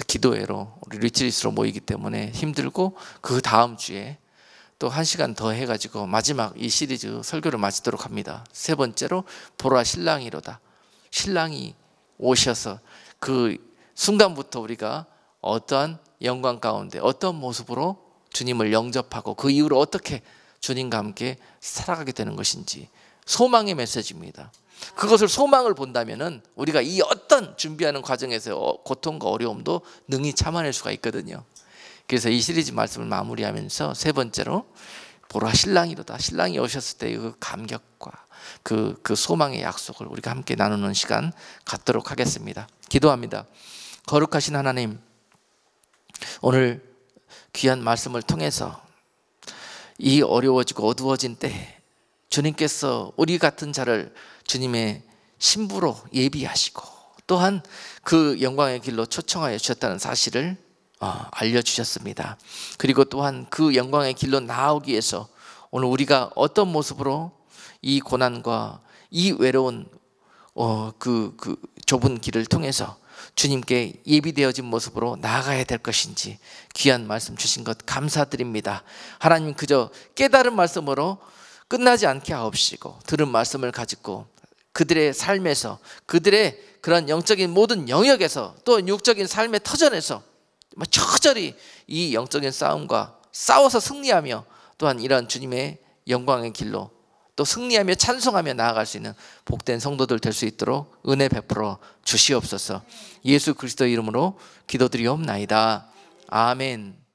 기도회로 우리 리트리스로 모이기 때문에 힘들고 그 다음 주에 또 1시간 더 해가지고 마지막 이 시리즈 설교를 마치도록 합니다. 세 번째로 보라 신랑이로다. 신랑이 오셔서 그 순간부터 우리가 어떠한 영광 가운데 어떤 모습으로 주님을 영접하고 그 이후로 어떻게 주님과 함께 살아가게 되는 것인지 소망의 메시지입니다. 그것을 소망을 본다면은 우리가 이 어떤 준비하는 과정에서 고통과 어려움도 능히 참아낼 수가 있거든요. 그래서 이 시리즈 말씀을 마무리하면서 세 번째로 보라 신랑이로다. 신랑이 오셨을 때 그 감격과 그 소망의 약속을 우리가 함께 나누는 시간 갖도록 하겠습니다. 기도합니다. 거룩하신 하나님, 오늘 귀한 말씀을 통해서 이 어려워지고 어두워진 때 주님께서 우리 같은 자를 주님의 신부로 예비하시고 또한 그 영광의 길로 초청하여 주셨다는 사실을 알려주셨습니다. 그리고 또한 그 영광의 길로 나아오기 위해서 오늘 우리가 어떤 모습으로 이 고난과 이 외로운 그 좁은 길을 통해서 주님께 예비되어진 모습으로 나아가야 될 것인지 귀한 말씀 주신 것 감사드립니다. 하나님 그저 깨달은 말씀으로 끝나지 않게 하옵시고 들은 말씀을 가지고 그들의 삶에서 그들의 그런 영적인 모든 영역에서 또 육적인 삶의 터전에서 처절히 이 영적인 싸움과 싸워서 승리하며 또한 이런 주님의 영광의 길로 또 승리하며 찬송하며 나아갈 수 있는 복된 성도들 될 수 있도록 은혜 베풀어 주시옵소서. 예수 그리스도 이름으로 기도드리옵나이다. 아멘.